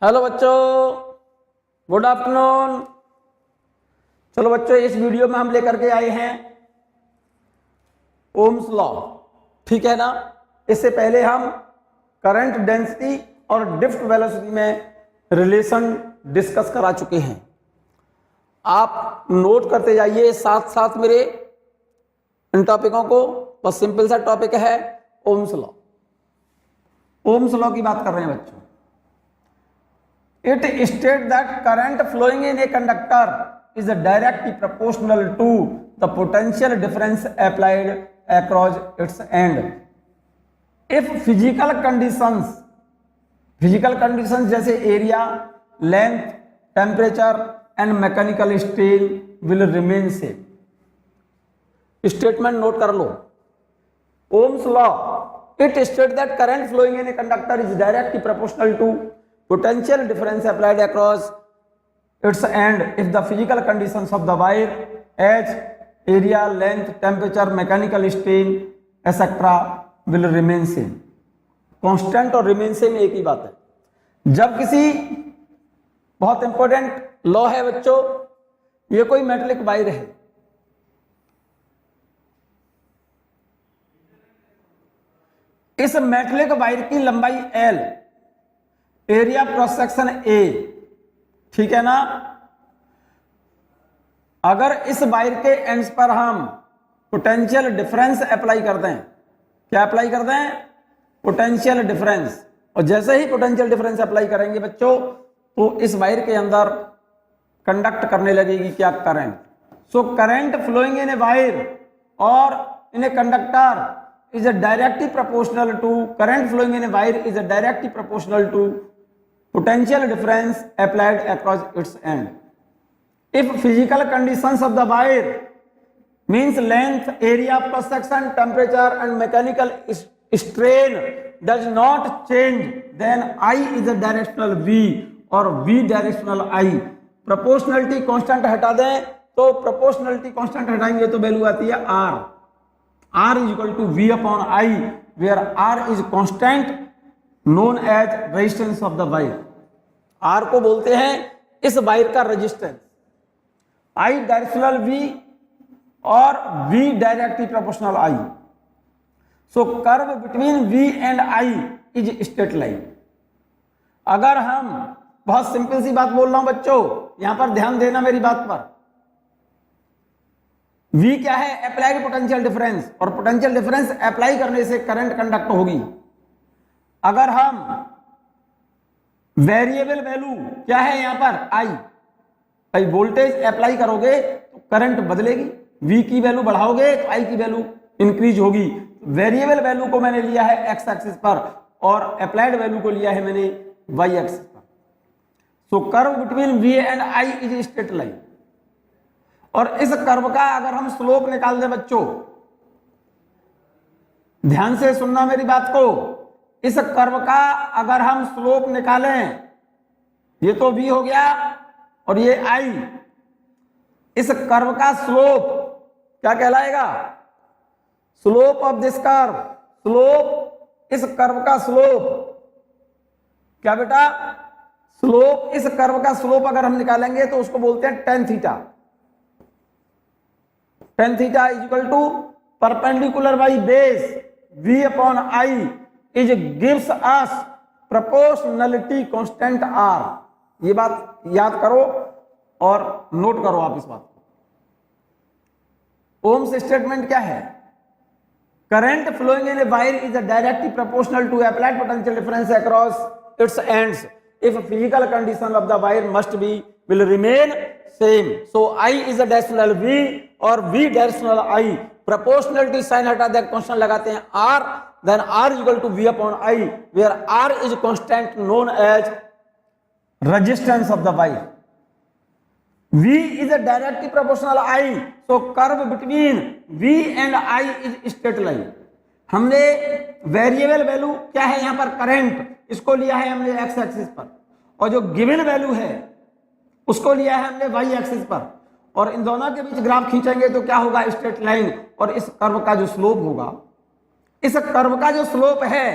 Hello बच्चों, good afternoon. चलो बच्चों, इस वीडियो में हम लेकर के आए हैं ओम्स लॉ, ठीक है ना। इससे पहले हम करंट डेंसिटी और ड्रिफ्ट वेलोसिटी में रिलेशन डिस्कस करा चुके हैं। आप नोट करते जाइए साथ साथ मेरे इन टॉपिकों को। बस सिंपल सा टॉपिक है ओम्स लॉ। ओम्स लॉ की बात कर रहे हैं बच्चों। It states that current flowing in a conductor is directly proportional to the potential difference applied across its end. If physical conditions जैसे area, length, temperature and mechanical strain will remain same. Statement note कर लो। Ohm's law, it states that current flowing in a conductor is directly proportional to potential difference applied across its end if the physical conditions of the wire as area, length, temperature, mechanical strain etc will remain same. constant और remain same एक ही बात है। जब किसी बहुत important law है बच्चों, ये कोई मेटलिक वायर है, इस मेटलिक वायर की लंबाई L, area cross section A, ठीक है ना। अगर इस वायर के एंड्स पर हम पोटेंशियल डिफरेंस अप्लाई कर दें, क्या अप्लाई कर दें? Potential difference. और जैसे ही पोटेंशियल डिफरेंस अप्लाई करेंगे बच्चों, तो इस वायर के अंदर कंडक्ट करने लगेगी क्या? Current. So current flowing in a wire और in a conductor is directly proportional to current flowing in a wire is directly proportional to potential difference applied across its end. If physical conditions of the wire means length, area of cross section, temperature and mechanical strain does not change, then I is a directional V or V directional I. Proportionality constant हटा दें तो proportionality constant हटाएंगे तो value आती है R. R is equal to V upon I, where R is constant known as resistance of the wire. R को बोलते हैं इस वायर का रेजिस्टेंस। I डायरेक्शनल V और V directly proportional I. So curve between V and I is straight line. अगर हम, बहुत simple सी बात बोल रहा हूं बच्चों, यहां पर ध्यान देना मेरी बात पर। V क्या है? अप्लाइड पोटेंशियल डिफरेंस, और पोटेंशियल डिफरेंस अप्लाई करने से करंट कंडक्ट होगी। अगर हम वेरिएबल वैल्यू क्या है यहां पर? I, भाई वोल्टेज अप्लाई करोगे तो करंट बदलेगी, V की वैल्यू बढ़ाओगे तो I की वैल्यू इंक्रीज होगी। वेरिएबल वैल्यू को मैंने लिया है एक्स एक्सिस पर और अप्लाइड वैल्यू को लिया है मैंने वाई एक्सिस पर। So curve between V and I is straight line. और इस कर्व का अगर हम स्लोप निकाल दें बच्चों, ध्यान से सुनना मेरी बात को, इस कर्व का अगर हम स्लोप निकालें, ये तो V हो गया और ये I, इस कर्व का स्लोप क्या कहलाएगा? Slope of this curve, slope, इस कर्व का स्लोप क्या बेटा? स्लोप, इस कर्व का स्लोप अगर हम निकालेंगे तो उसको बोलते हैं tan theta. tan theta is equal to perpendicular by base V upon I is gives us proportionality constant R. ये बात याद करो और नोट करो आप इस बात को। ओम्स स्टेटमेंट क्या है? Current flowing in a wire is directly proportional to applied potential difference across its ends if physical condition of the wire must be will remain same. So I is a directional V और V directional I. Proportionality sign हटा दे, constant लगाते हैं R, then R is equal to V upon I, where R is constant known as resistance of the wire. V is a directly proportional I, so curve between V and I is straight line. हमने variable value क्या है यहां पर? Current, इसको लिया है हमने x axis पर, और जो गिवन वैल्यू है उसको लिया है हमने वाई एक्सिस पर, और इन दोनों के बीच ग्राफ खींचेंगे तो क्या होगा? Straight line. और इस कर्व का जो स्लोप होगा, इस कर्व का जो स्लोप है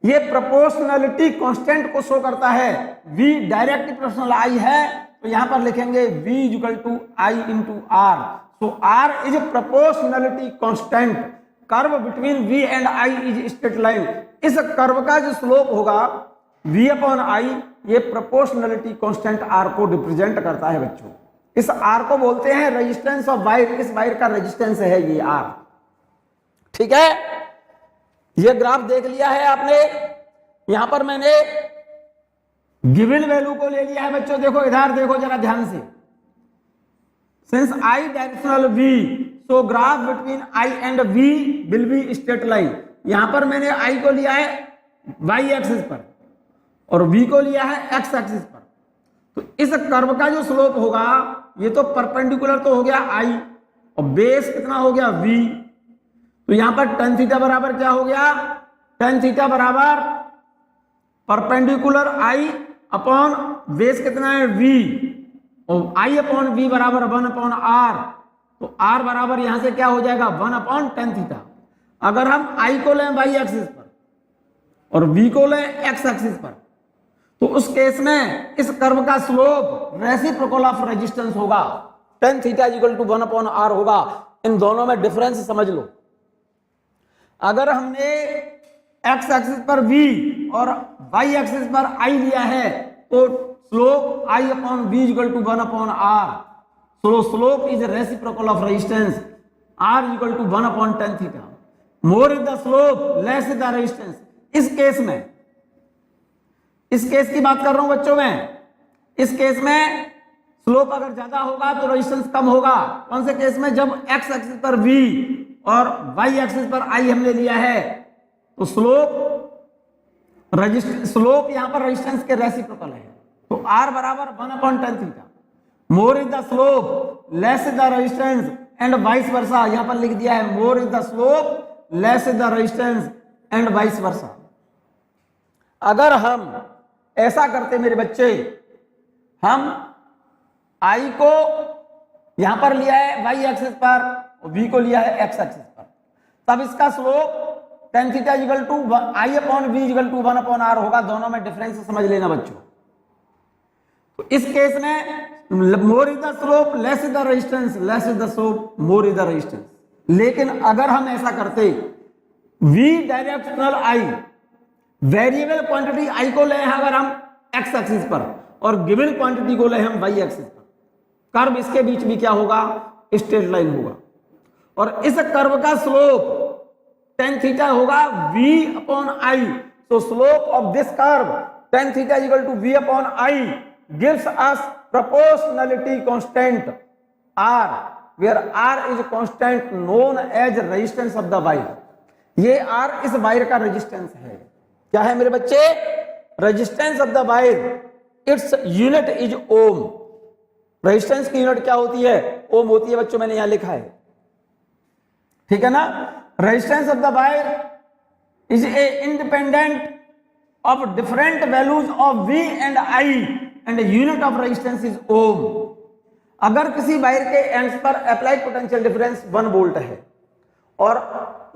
ये प्रोपोर्शनलिटी कांस्टेंट को शो करता है। v डायरेक्ट प्रोपोर्शनल i है तो यहां पर लिखेंगे v equal to I into R. So r is a proportionality constant. Curve between v and i is straight line. इस कर्व का जो स्लोप होगा v अपॉन आई, ये प्रोपोर्शनलिटी कांस्टेंट r को रिप्रेजेंट करता है बच्चों। इस r को बोलते हैं रेजिस्टेंस ऑफ वायर। इस वायर का रेजिस्टेंस है ये r। ठीक है, ये ग्राफ देख लिया है आपने। यहां पर मैंने गिवन वैल्यू को ले लिया है बच्चों। देखो इधर देखो जरा ध्यान से। Since i directional v, so graph between i and v will be straight line. यहां पर मैंने i को लिया है y एक्सिस पर और v को लिया है x एक्सिस पर। तो इस कर्व का जो स्लोप होगा, ये तो परपेंडिकुलर तो हो गया i और बेस कितना हो गया v। तो यहां पर tan थीटा बराबर क्या हो गया? tan थीटा बराबर परपेंडिकुलर i अपॉन बेस कितना है v, और i अपॉन v बराबर 1 अपॉन r। तो r बराबर यहां से क्या हो जाएगा 1 अपॉन tan थीटा। अगर हम i को लें y एक्सिस पर और v को लें x एक्सिस पर, तो उस केस में इस कर्व का स्लोप रेसिप्रोकल ऑफ रेजिस्टेंस होगा। tan theta equal to 1 upon r होगा। इन दोनों में डिफरेंस समझ लो। अगर हमने x एक्सिस पर v और y एक्सिस पर i लिया है तो slope i upon v equal to 1 upon r। So slope is reciprocal of resistance r equal to 1 upon tan theta. More is the slope less is the resistance. इस case की बात कर रहा हूं बच्चों में। इस केस में स्लोप अगर ज्यादा होगा तो रेजिस्टेंस कम होगा। कौन से केस में? जब x एक्सिस पर v और y एक्सिस पर i हमने लिया है तो स्लोप यहां पर रेजिस्टेंस के रेसिप्रोकल है। तो r बराबर 1 upon tan theta. More is the slope less is the resistance and vice versa. यहां पर लिख दिया है मोर is the slope less is the resistance and vice versa. अगर हम ऐसा करते मेरे बच्चे, हम i को यहां पर लिया है y एक्सिस पर और v को लिया है x एक्सिस पर, तब इसका slope tan theta equal to i upon v equal to 1 upon r होगा। दोनों में डिफरेंस समझ लेना बच्चों। तो इस केस में मोर is the slope less is the resistance, less is the slope more is the resistance. लेकिन अगर हम ऐसा करते, v directional i, variable quantity i को ले हैं अगर हम x एक्सिस पर और गिवन क्वांटिटी को ले हम y एक्सिस पर, कर्व इसके बीच भी क्या होगा? स्ट्रेट लाइन होगा। और इस कर्व का स्लोप tan थीटा होगा v upon i। So slope of this curve tan theta equal to v upon i gives us proportionality constant r, where r is constant known as resistance of the wire. ये r इस wire का resistance है। क्या है मेरे बच्चे? Resistance of the wire. Its unit is ohm. Resistance की unit क्या होती है? ओम होती है बच्चों, मैंने यहां लिखा है। ठीक है ना? Resistance of the wire is a independent of different values of v and i and unit of resistance is ohm. अगर किसी वायर के एंड्स पर अप्लाइड पोटेंशियल डिफरेंस 1 वोल्ट है और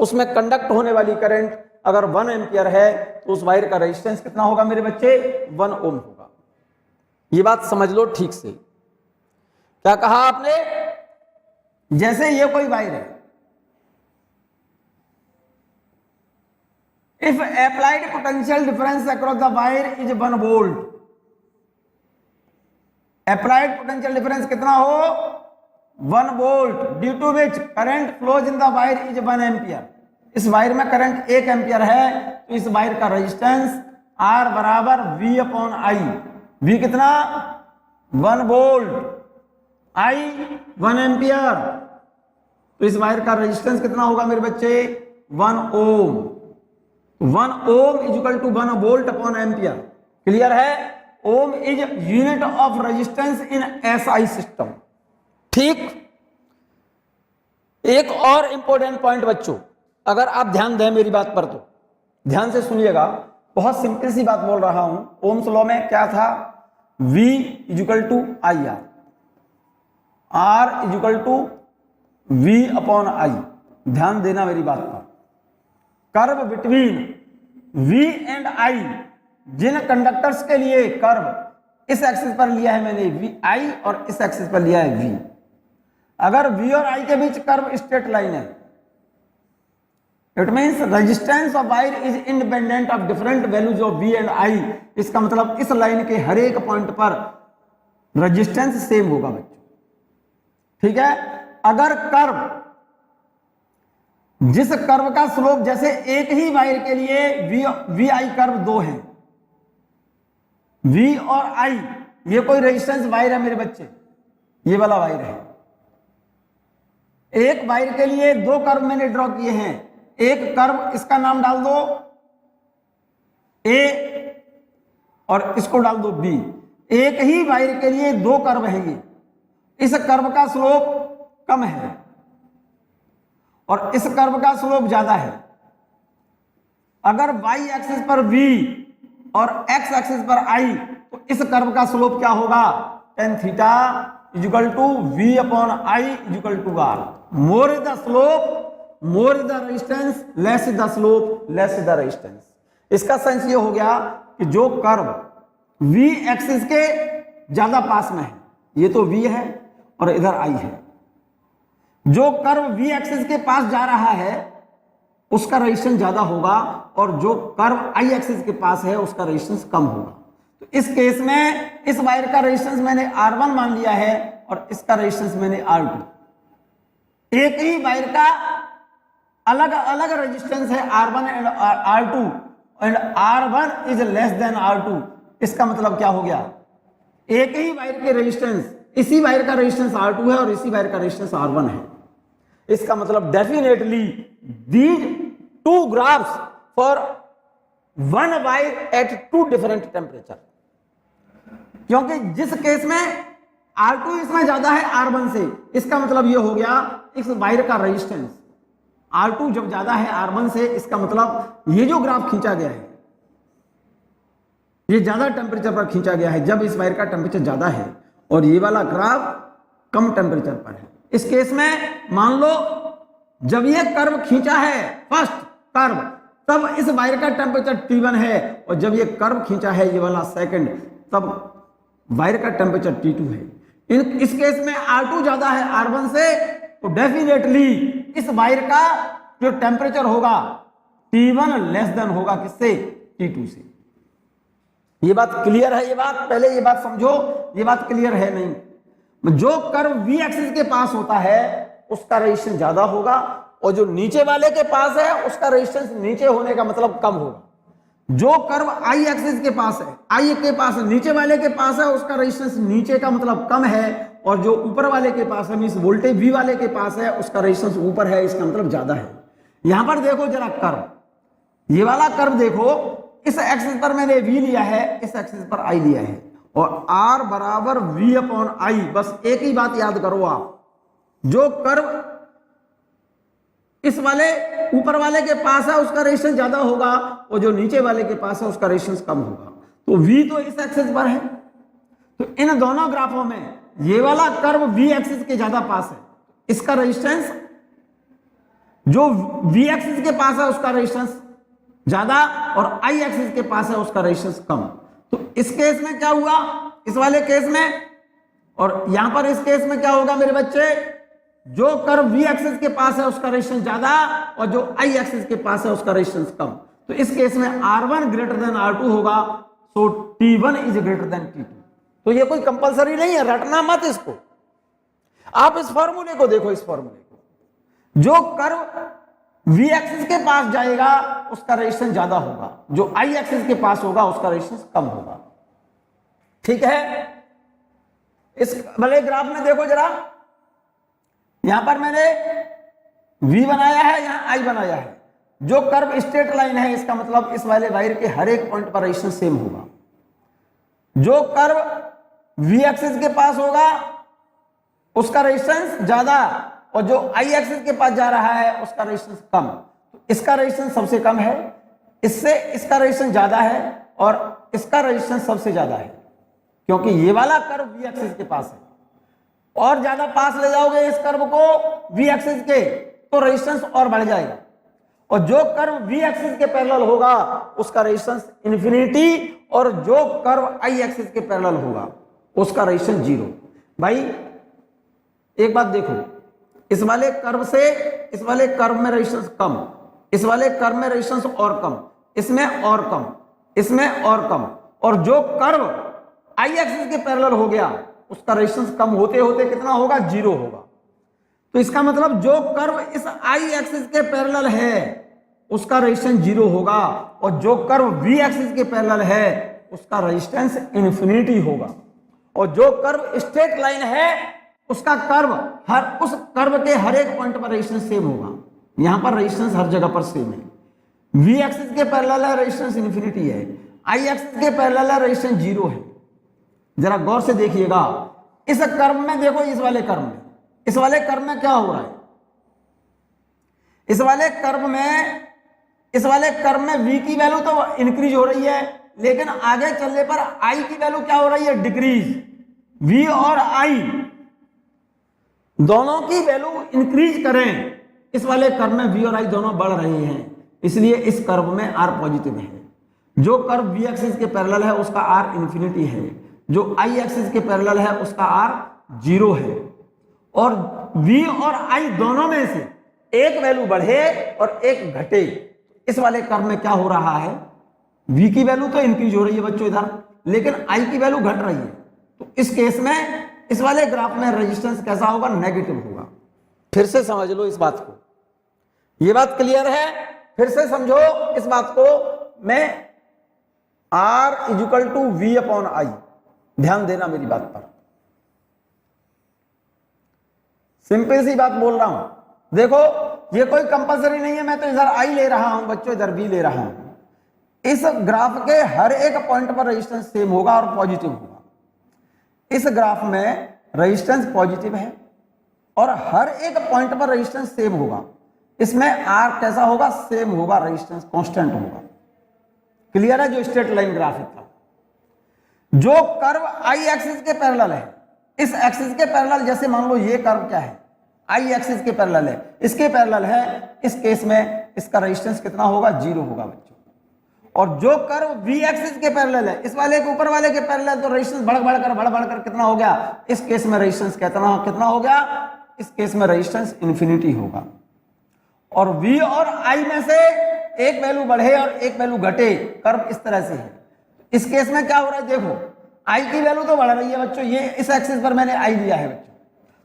उसमें कंडक्ट होने वाली करंट अगर 1 एम्पियर है तो उस वायर का रेजिस्टेंस कितना होगा मेरे बच्चे? 1 ओम होगा। ये बात समझ लो ठीक से। क्या कहा आपने? जैसे ये कोई वायर है, if applied potential difference across the wire is 1 volt, applied potential difference कितना हो? 1 volt, due to which current flows in the wire is 1 ampere. इस वायर में करंट 1 एम्पियर है तो इस वायर का रेजिस्टेंस R बराबर V अपॉन I। V कितना? 1 वोल्ट, I 1 एम्पियर। तो इस वायर का रेजिस्टेंस कितना होगा मेरे बच्चे? 1 ohm. 1 ohm is equal to 1 volt upon ampere. Clear है? Ohm is unit of resistance in SI system. ठीक। एक और इंपॉर्टेंट पॉइंट बच्चों, अगर आप ध्यान दें मेरी बात पर तो ध्यान से सुनिएगा। बहुत सिंपल सी बात बोल रहा हूं। ओम्स लॉ में क्या था? V is equal to I R, R is equal to V upon I। ध्यान देना मेरी बात पर। Curve between V and I, जिन कंडक्टर्स के लिए कर्व इस एक्सिस पर लिया है मैंने I और इस एक्सिस पर लिया है V, अगर V और I के बीच कर्व स्ट्रेट लाइन है, it means resistance of wire is independent of different values of V and I। इसका मतलब इस लाइन के हर एक पॉइंट पर रेजिस्टेंस सेम होगा बच्चों, ठीक है। अगर कर्व, जिस कर्व का स्लोप, जैसे एक ही वायर के लिए वी आई कर्व 2 है, V और I, ये कोई रेजिस्टेंस वायर है मेरे बच्चे, ये वाला वायर है। एक वायर के लिए 2 कर्व मैंने ड्रॉ किए हैं, एक कर्व इसका नाम डाल दो A और इसको डाल दो B। एक ही वायर के लिए 2 कर्व हैं ये, इस कर्व का स्लोप कम है और इस कर्व का स्लोप ज्यादा है। अगर y एक्सिस पर V और x एक्सिस पर I, तो इस कर्व का स्लोप क्या होगा, tan theta equal to V upon I equal to R। More is the slope more is the resistance, less is the slope less is the resistance. इसका sense ये हो गया कि जो कर्व V एक्सिस के ज्यादा पास में है, ये तो V है और इधर I है, जो कर्व V एक्सिस के पास जा रहा है उसका रेजिस्टेंस ज्यादा होगा और जो कर्व I एक्सिस के पास है उसका रेजिस्टेंस कम होगा। तो इस केस में इस वायर का रेजिस्टेंस मैंने R1 मान लिया है और इसका रेजिस्टेंस मैंने R2। एक ही वायर का अलग अलग रेजिस्टेंस है R1 and R2 and R1 is less than R2। इसका मतलब क्या हो गया, एक ही वायर के रेजिस्टेंस, इसी वायर का रेजिस्टेंस R2 है और इसी वायर का रेजिस्टेंस R1 है। इसका मतलब definitely these 2 graphs for one wire eight 2 different temperature, क्योंकि जिस केस में R2 इसमें ज्यादा है R1 से, इसका मतलब यह हो गया इस वायर का रेजिस्टेंस R2 जब ज्यादा है R1 से, इसका मतलब ये जो ग्राफ खींचा गया है ये ज्यादा टेम्परेचर पर खींचा गया है, जब इस वायर का टेम्परेचर ज्यादा है और ये वाला ग्राफ कम टेम्परेचर पर है। इस केस में मान लो जब ये कर्व खींचा है फर्स्ट कर्व, तब इस वायर का टेम्परेचर T1 है और जब ये कर्व खींचा है ये वाला सेकंड, तब वायर का टेम्परेचर T2 है। इस केस में R2 ज्यादा है R1 से, तो डेफिनेटली इस वायर का जो टेम्परेचर होगा T1 लेस देन होगा किससे, T2 से। ये बात क्लियर है, ये बात पहले ये बात समझो, ये बात क्लियर है नहीं। जो कर्व V एक्सिस के पास होता है उसका रेजिस्टेंस ज्यादा होगा और जो नीचे वाले के पास है उसका रेजिस्टेंस नीचे होने का मतलब कम होगा। जो कर्व I एक्सिस के पास है, I के पास है, नीचे वाले के पास है, उसका रेजिस्टेंस नीचे का मतलब कम है और जो ऊपर वाले के पास है मींस वोल्टेज V वाले के पास है उसका रेजिस्टेंस ऊपर है, इसका मतलब ज्यादा है। यहां पर देखो जरा कर्व, ये वाला कर्व देखो, इस एक्सिस पर मैंने V लिया है, इस एक्सिस पर I लिया है और R बराबर V अपॉन I। बस एक ही बात याद करो आप, जो कर्व इस वाले ऊपर वाले के पास है उसका रेजिस्टेंस ज्यादा होगा और जो नीचे वाले के पास है उसका रेजिस्टेंस कम होगा। तो V तो इस एक्सिस पर है, तो इन दोनों ग्राफों में ये वाला कर्व V एक्सिस के ज्यादा पास है, इसका रेजिस्टेंस जो V एक्सिस के पास है उसका रेजिस्टेंस ज्यादा और I एक्सिस के पास है उसका रेजिस्टेंस कम। तो इस केस में क्या हुआ, इस वाले केस में, और यहां पर इस केस में क्या होगा मेरे बच्चे, जो कर्व V एक्सिस के पास है उसका रेजिस्टेंस ज्यादा और जो I एक्सिस के पास है उसका रेजिस्टेंस कम। तो इस केस में R1 ग्रेटर देन R2 होगा, सो T1 is greater than T2। तो ये कोई कंपलसरी नहीं है, रटना मत इसको, आप इस फॉर्मूले को देखो, इस फॉर्मूले को, जो कर्व V एक्सिस के पास जाएगा उसका रेजिस्टेंस ज्यादा होगा, जो I एक्सिस के पास होगा उसका रेजिस्टेंस कम होगा। ठीक है, इस वाले ग्राफ में देखो जरा, यहां पर मैंने V बनाया है, यहां I बनाया है। जो कर्व स्ट्रेट लाइन है इसका मतलब इस वाले वायर के हर एक पॉइंट पर रेजिस्टेंस सेम होगा। जो कर्व V एक्सिस के पास होगा उसका रेजिस्टेंस ज्यादा और जो I एक्सिस के पास जा रहा है उसका रेजिस्टेंस कम। तो इसका रेजिस्टेंस सबसे कम है, इससे इसका रेजिस्टेंस ज्यादा है और इसका रेजिस्टेंस सबसे ज्यादा है, क्योंकि ये वाला कर्व V एक्सिस के पास है। और ज्यादा पास ले जाओगे इस कर्व को V एक्सिस के तो रेजिस्टेंस और बढ़ जाएगा, और जो कर्व v एक्सिस के पैरेलल होगा उसका रेजिस्टेंस इन्फिनिटी, और जो कर्व i एक्सिस के पैरेलल होगा उसका रेजिस्टेंस 0। भाई एक बात देखो, इस वाले कर्व से इस वाले कर्व में रेजिस्टेंस कम, इस वाले कर्व में रेजिस्टेंस और कम, इसमें और कम, इसमें और कम, और जो कर्व i एक्सिस के पैरेलल हो गया उसका रेजिस्टेंस कम होते होते कितना होगा? 0 होगा। तो इसका मतलब जो कर्व इस i एक्सिस के पैरेलल है उसका रेजिस्टेंस 0 होगा, और जो कर्व v एक्सिस के पैरेलल है उसका रेजिस्टेंस इन्फिनिटी होगा। और जो कर्व स्ट्रेट लाइन है उसका कर्व उस कर्व के हर एक पॉइंट पर रेजिस्टेंस सेम होगा। यहां पर रेजिस्टेंस हर जगह पर सेम है। v एक्सिस के पैरेलल है, रेजिस्टेंस इन्फिनिटी है। i एक्सिस के पैरेलल है, रेजिस्टेंस 0 है। जरा गौर से देखिएगा, इस कर्व में देखो, इस वाले कर्व में क्या हो रहा है? इस वाले कर्व में v की वैल्यू तो इंक्रीज हो रही है, लेकिन आगे चलने पर i की वैल्यू क्या हो रही है? डिक्रीज। v और i दोनों की वैल्यू इंक्रीज करें, इस वाले कर्व में v और i दोनों बढ़ रहे हैं, इसलिए इस कर्व में r पॉजिटिव है। जो कर्व v एक्सिस के पैरेलल है उसका r इन्फिनिटी है, जो i एक्सिस के पैरेलल है उसका r 0 है। और v और i दोनों में से एक वैल्यू बढ़े और एक घटे। इस वाले कर्व में क्या हो रहा है? v की वैल्यू तो इंक्रीज हो रही है बच्चों इधर, लेकिन i की वैल्यू घट रही है। तो इस केस में इस वाले ग्राफ में रेजिस्टेंस कैसा होगा? नेगेटिव होगा। फिर से समझ लो इस बात को, ये बात क्लियर है? फिर से समझो इस बात को। मैं R = V/I, ध्यान देना मेरी बात पर, सिंपल सी बात बोल रहा हूं। देखो ये कोई कंपलसरी नहीं है, मैं तो इधर I ले रहा हूं बच्चों, इधर V ले रहा हूं। इस ग्राफ के हर एक पॉइंट पर रेजिस्टेंस सेम होगा और पॉजिटिव होगा। इस ग्राफ में रेजिस्टेंस पॉजिटिव है और हर एक पॉइंट पर रेजिस्टेंस सेम होगा। इसमें R कैसा होगा? सेम होगा, रेजिस्टेंस कांस्टेंट होगा। क्लियर है? जो स्ट्रेट लाइन ग्राफ था, जो कर्व i एक्सिस के पैरेलल है, इस एक्सिस के पैरेलल, जैसे मान लो ये कर्व क्या है? i एक्सिस के पैरेलल है, इसके पैरेलल है। इस केस में इसका रेजिस्टेंस कितना होगा? 0 होगा बच्चों। और जो कर्व v एक्सिस के पैरेलल है, इस वाले के ऊपर वाले के पैरेलल, तो रेजिस्टेंस बढ़ बढ़कर कितना हो गया? इस केस में रेजिस्टेंस कितना हो गया? इस केस में रेजिस्टेंस इन्फिनिटी होगा। और v और i में से एक वैल्यू बढ़े और एक वैल्यू घटे, कर्व इस तरह से है। इस केस में क्या हो रहा है? देखो i की वैल्यू तो बढ़ रही है बच्चों, ये इस एक्सिस पर मैंने i लिया है बच्चों।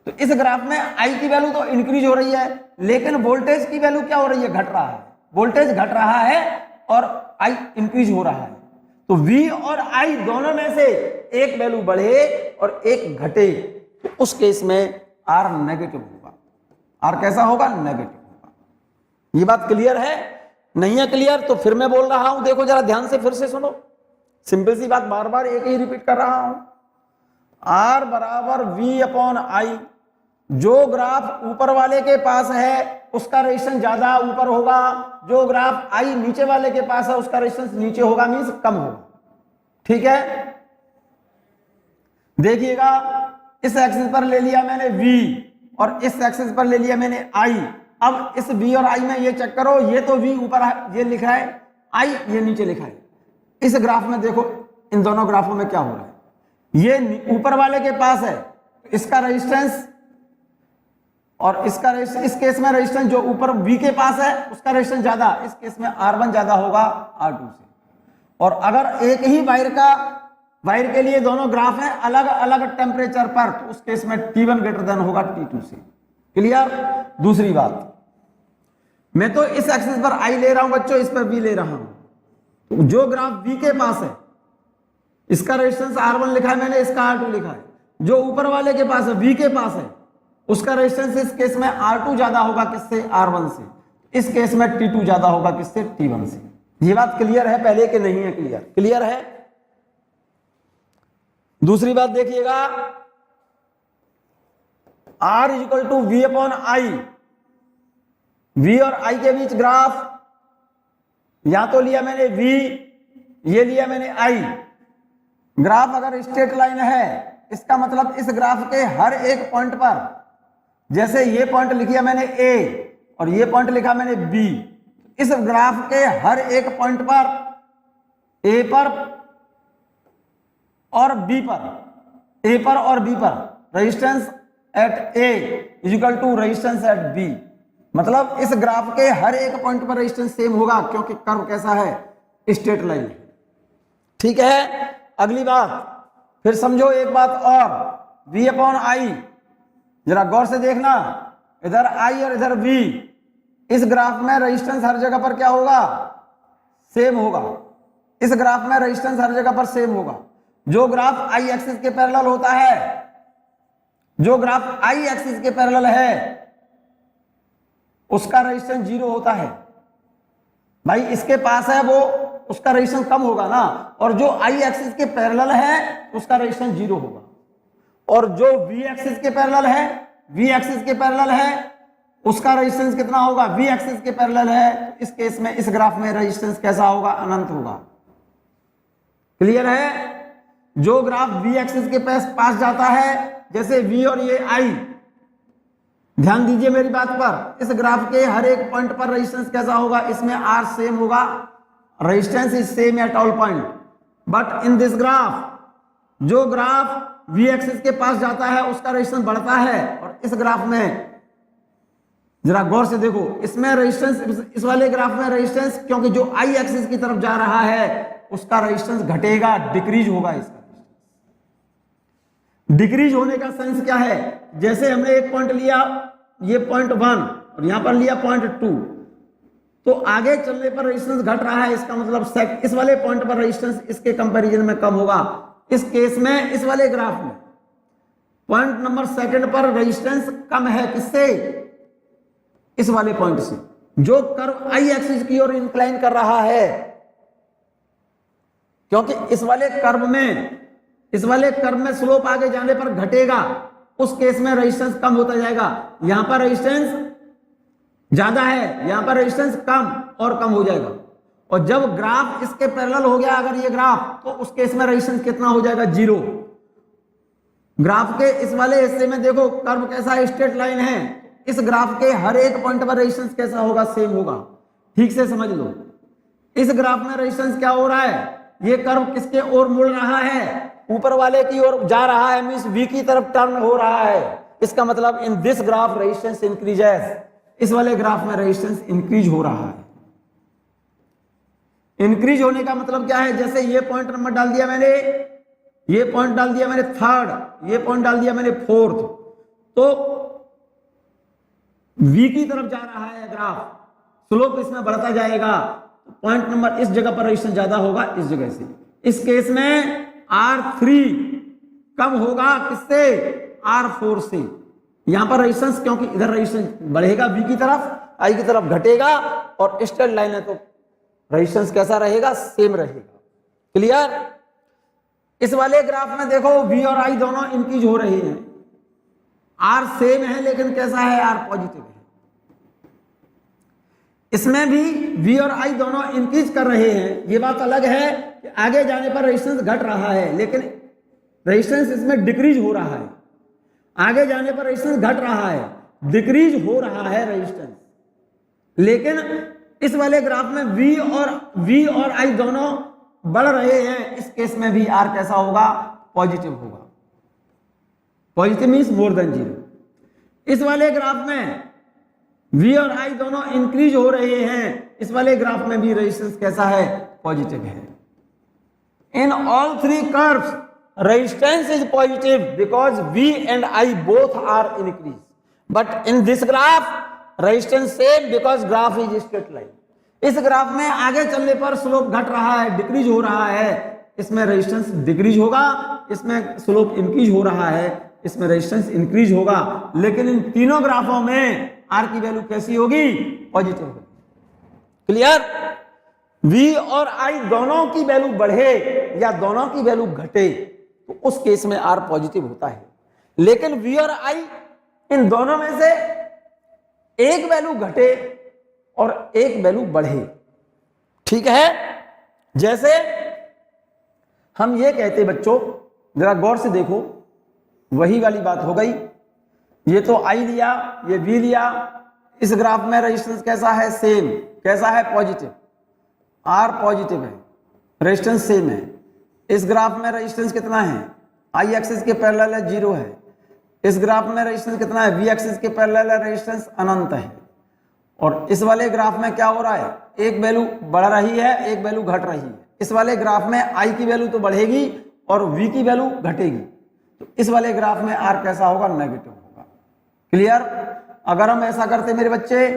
तो इस ग्राफ में i की वैल्यू तो इंक्रीज हो रही है, लेकिन वोल्टेज की वैल्यू क्या हो रही है? घट रहा है। वोल्टेज घट रहा है और i इंक्रीज हो रहा है। तो v और i दोनों में से एक वैल्यू बढ़े और एक घटे, तो उस केस में r नेगेटिव होगा। r कैसा होगा? नेगेटिव होगा। ये बात क्लियर है? नहीं है क्लियर तो फिर मैं बोल रहा हूं, देखो जरा ध्यान से फिर से सुनो। सिंपल सी बात, बार बार एक ही रिपीट कर रहा हूं। R = V/I। जो ग्राफ ऊपर वाले के पास है उसका रेजिस्टेंस ज्यादा ऊपर होगा, जो ग्राफ I नीचे वाले के पास है उसका रेजिस्टेंस नीचे होगा, मींस कम होगा। ठीक है? देखिएगा, इस एक्सिस पर ले लिया मैंने V और इस एक्सिस पर ले लिया मैंने I। अब इस V और I में ये चेक करो, ये तो V ऊपर ये लिखा है, I ये नीचे लिखा है। इस ग्राफ में देखो, इन दोनों ग्राफों में क्या हो रहा है? ये ऊपर वाले के पास है, इसका रेजिस्टेंस और इसका रेजिस्टेंस, इस केस में रेजिस्टेंस जो ऊपर V के पास है उसका रेजिस्टेंस ज्यादा, इस केस में R1 ज्यादा होगा R2 से। और अगर एक ही वायर के लिए दोनों ग्राफ हैं अलग अलग टेम्परेचर पर, तो उस केस में T1 > होगा T2 से। क्लियर? दूसरी बात, मैं तो इस एक्सिस पर I ले रहा हूं बच्चों, इस पर V ले रहा हूं। तो जो ग्राफ V के पास है, इसका रेजिस्टेंस R1 लिखा है मैंने, इसका R2 लिखा है। जो ऊपर वाले के पास है, V के पास है, उसका रेजिस्टेंस इस केस में R2 ज्यादा होगा किससे? R1 से। इस केस में T2 ज्यादा होगा किससे? T1 से। ये बात क्लियर है पहले कि नहीं है? क्लियर? क्लियर है? दूसरी बात देखिएगा, R = V/I। V और I के बीच ग्राफ, या तो लिया मैंने V, ये लिया मैंने I। ग्राफ अगर स्ट्रेट लाइन है, इसका मतलब इस ग्राफ के हर एक पॉइंट पर, जैसे ये पॉइंट लिखिया मैंने A और ये पॉइंट लिखा मैंने B, इस ग्राफ के हर एक पॉइंट पर, ए पर और बी पर resistance at A is equal to resistance at B. मतलब इस ग्राफ के हर एक पॉइंट पर रेजिस्टेंस सेम होगा, क्योंकि कर्व कैसा है, स्ट्रेट लाइन है। ठीक है, अगली बात फिर समझो एक बात और, V अपॉन आई, जरा गौर से देखना, इधर I और इधर V, इस ग्राफ में रेजिस्टेंस हर जगह पर क्या होगा, सेम होगा। इस ग्राफ में रेजिस्टेंस हर जगह पर सेम होगा। जो ग्राफ I एक्सिस के पैरेलल होता है, जो ग्राफ I एक्सिस के पैरेलल है, उसका रेजिस्टेंस 0 होता है। भाई इसके पास है वो, उसका रेजिस्टेंस कम होगा ना, और जो I एक्सिस के पैरेलल है उसका रेजिस्टेंस 0 होगा। और जो V एक्सिस के पैरेलल है, उसका रेजिस्टेंस कितना होगा, V एक्सिस के पैरेलल है। इस केस में इस ग्राफ में रेजिस्टेंस कैसा होगा, अनंत होगा। क्लियर है? जो ग्राफ V एक्सिस के पास जाता है, जैसे V और ये I, ध्यान दीजिए मेरी बात पर, इस ग्राफ के हर एक पॉइंट पर रेजिस्टेंस कैसा होगा, इसमें R सेम होगा, resistance is same at all point. But in this graph, जो ग्राफ V एक्सिस के पास जाता है उसका रेजिस्टेंस बढ़ता है, और इस ग्राफ में जरा गौर से देखो, इसमें रेजिस्टेंस, इस वाले ग्राफ में रेजिस्टेंस, क्योंकि जो I एक्सिस की तरफ जा रहा है उसका रेजिस्टेंस घटेगा, डिक्रीज होगा। इसका डिक्रीज होने का सेंस क्या है, जैसे हमने एक पॉइंट लिया, ये पॉइंट 1 और यहां पर लिया पॉइंट 2, तो आगे चलने पर रेजिस्टेंस घट रहा है, इसका मतलब इस वाले पॉइंट पर रेजिस्टेंस इसके कंपैरिजन में कम होगा। इस केस में, इस वाले ग्राफ में पॉइंट नंबर सेकंड पर रेजिस्टेंस कम है, किससे, इस वाले पॉइंट से, जो कर्व I एक्सिस की ओर इंक्लाइन कर रहा है। क्योंकि इस वाले कर्व में स्लोप आगे जाने पर घटेगा, उस केस में रेजिस्टेंस कम होता जाएगा। यहां पर रेजिस्टेंस ज्यादा है, यहां पर रेजिस्टेंस कम और कम हो जाएगा। और जब ग्राफ इसके पैरेलल हो गया अगर ये ग्राफ, तो उस केस में रेजिस्टेंस कितना हो जाएगा, 0। ग्राफ के इस वाले हिस्से में देखो कर्व कैसा है, स्ट्रेट लाइन है, इस ग्राफ के हर एक पॉइंट पर रेजिस्टेंस कैसा होगा, सेम होगा। ठीक से समझ लो, इस ग्राफ में रेजिस्टेंस क्या हो रहा है, ये कर्व किसके ओर मुड़ रहा है, ऊपर वाले की ओर जा रहा है, मींस V की तरफ टर्न हो रहा है। इसका मतलब in this graph resistance increases, इस वाले ग्राफ में रेजिस्टेंस इंक्रीज हो रहा है। इंक्रीज होने का मतलब क्या है, जैसे ये पॉइंट नंबर डाल दिया मैंने, ये पॉइंट डाल दिया मैंने 3rd, ये पॉइंट डाल दिया मैंने 4th, तो V की तरफ जा रहा है ग्राफ, स्लोप इसमें बढ़ता जाएगा। पॉइंट नंबर इस जगह पर रेजिस्टेंस ज्यादा होगा, इस जगह से। इस केस में R3 कम होगा, किससे, R4 से। यहां पर रेजिस्टेंस, क्योंकि इधर रेजिस्टेंस बढ़ेगा V की तरफ, I की तरफ घटेगा, और स्ट्रेट लाइन है तो रेजिस्टेंस कैसा रहेगा, सेम रहेगा। क्लियर? इस वाले ग्राफ में देखो V और I दोनों इंक्रीज हो रहे हैं, R सेम है लेकिन कैसा है, R पॉजिटिव है। इसमें भी V और I दोनों इंक्रीज कर रहे हैं। ये बात अलग है कि आगे जाने पर रेजिस्टेंस घट रहा है, लेकिन रेजिस्टेंस इसमें डिक्रीज हो रहा है। आगे जाने पर रेजिस्टेंस घट रहा है, डिक्रीज हो रहा है रेजिस्टेंस। लेकिन इस वाले ग्राफ में V और I दोनों बढ़ रहे हैं, इस केस में भी R कैसा होगा, पॉजिटिव होगा। Positive means more than 0। इस वाले ग्राफ में V और I दोनों इंक्रीज हो रहे हैं, इस वाले ग्राफ में भी रेजिस्टेंस कैसा है, पॉजिटिव है। In all 3 curves resistance is positive because V and I both are increased, but in this graph resistance same because graph is straight line। इस ग्राफ में आगे चलने पर स्लोप घट रहा है, डिक्रीज हो रहा है, इसमें रेजिस्टेंस डिक्रीज होगा, इसमें स्लोप इंक्रीज हो रहा है, इसमें रेजिस्टेंस इंक्रीज होगा। लेकिन इन तीनों ग्राफों में R की वैल्यू कैसी होगी, पॉजिटिव होगी। क्लियर? V और I दोनों की वैल्यू बढ़े या दोनों की वैल्यू घटे तो उस केस में R पॉजिटिव होता है। लेकिन V और I इन दोनों में से एक वैल्यू घटे और एक वैल्यू बढ़े। ठीक है? जैसे हम ये कहते बच्चों, जरा गौर से देखो, वही वाली बात हो गई। ये तो I लिया, ये V लिया, इस ग्राफ में रेजिस्टेंस कैसा है, सेम। कैसा है, पॉजिटिव, आर पॉजिटिव है, रेजिस्टेंस सेम है। इस ग्राफ में रेजिस्टेंस कितना है, आई एक्सिस के पैरेलल है 0 है। इस ग्राफ में रेजिस्टेंस कितना है, वी एक्सिस के पैरेलल है, रेजिस्टेंस अनंत है। और इस वाले ग्राफ में क्या हो रहा है, एक वैल्यू बढ़ रही है, एक वैल्यू घट रही है। इस वाले ग्राफ में आई की वैल्यू तो बढ़ेगी और वी की वैल्यू घटेगी, तो इस वाले ग्राफ में आर कैसा होगा, नेगेटिव होगा। क्लियर। अगर हम ऐसा करते मेरे बच्चे,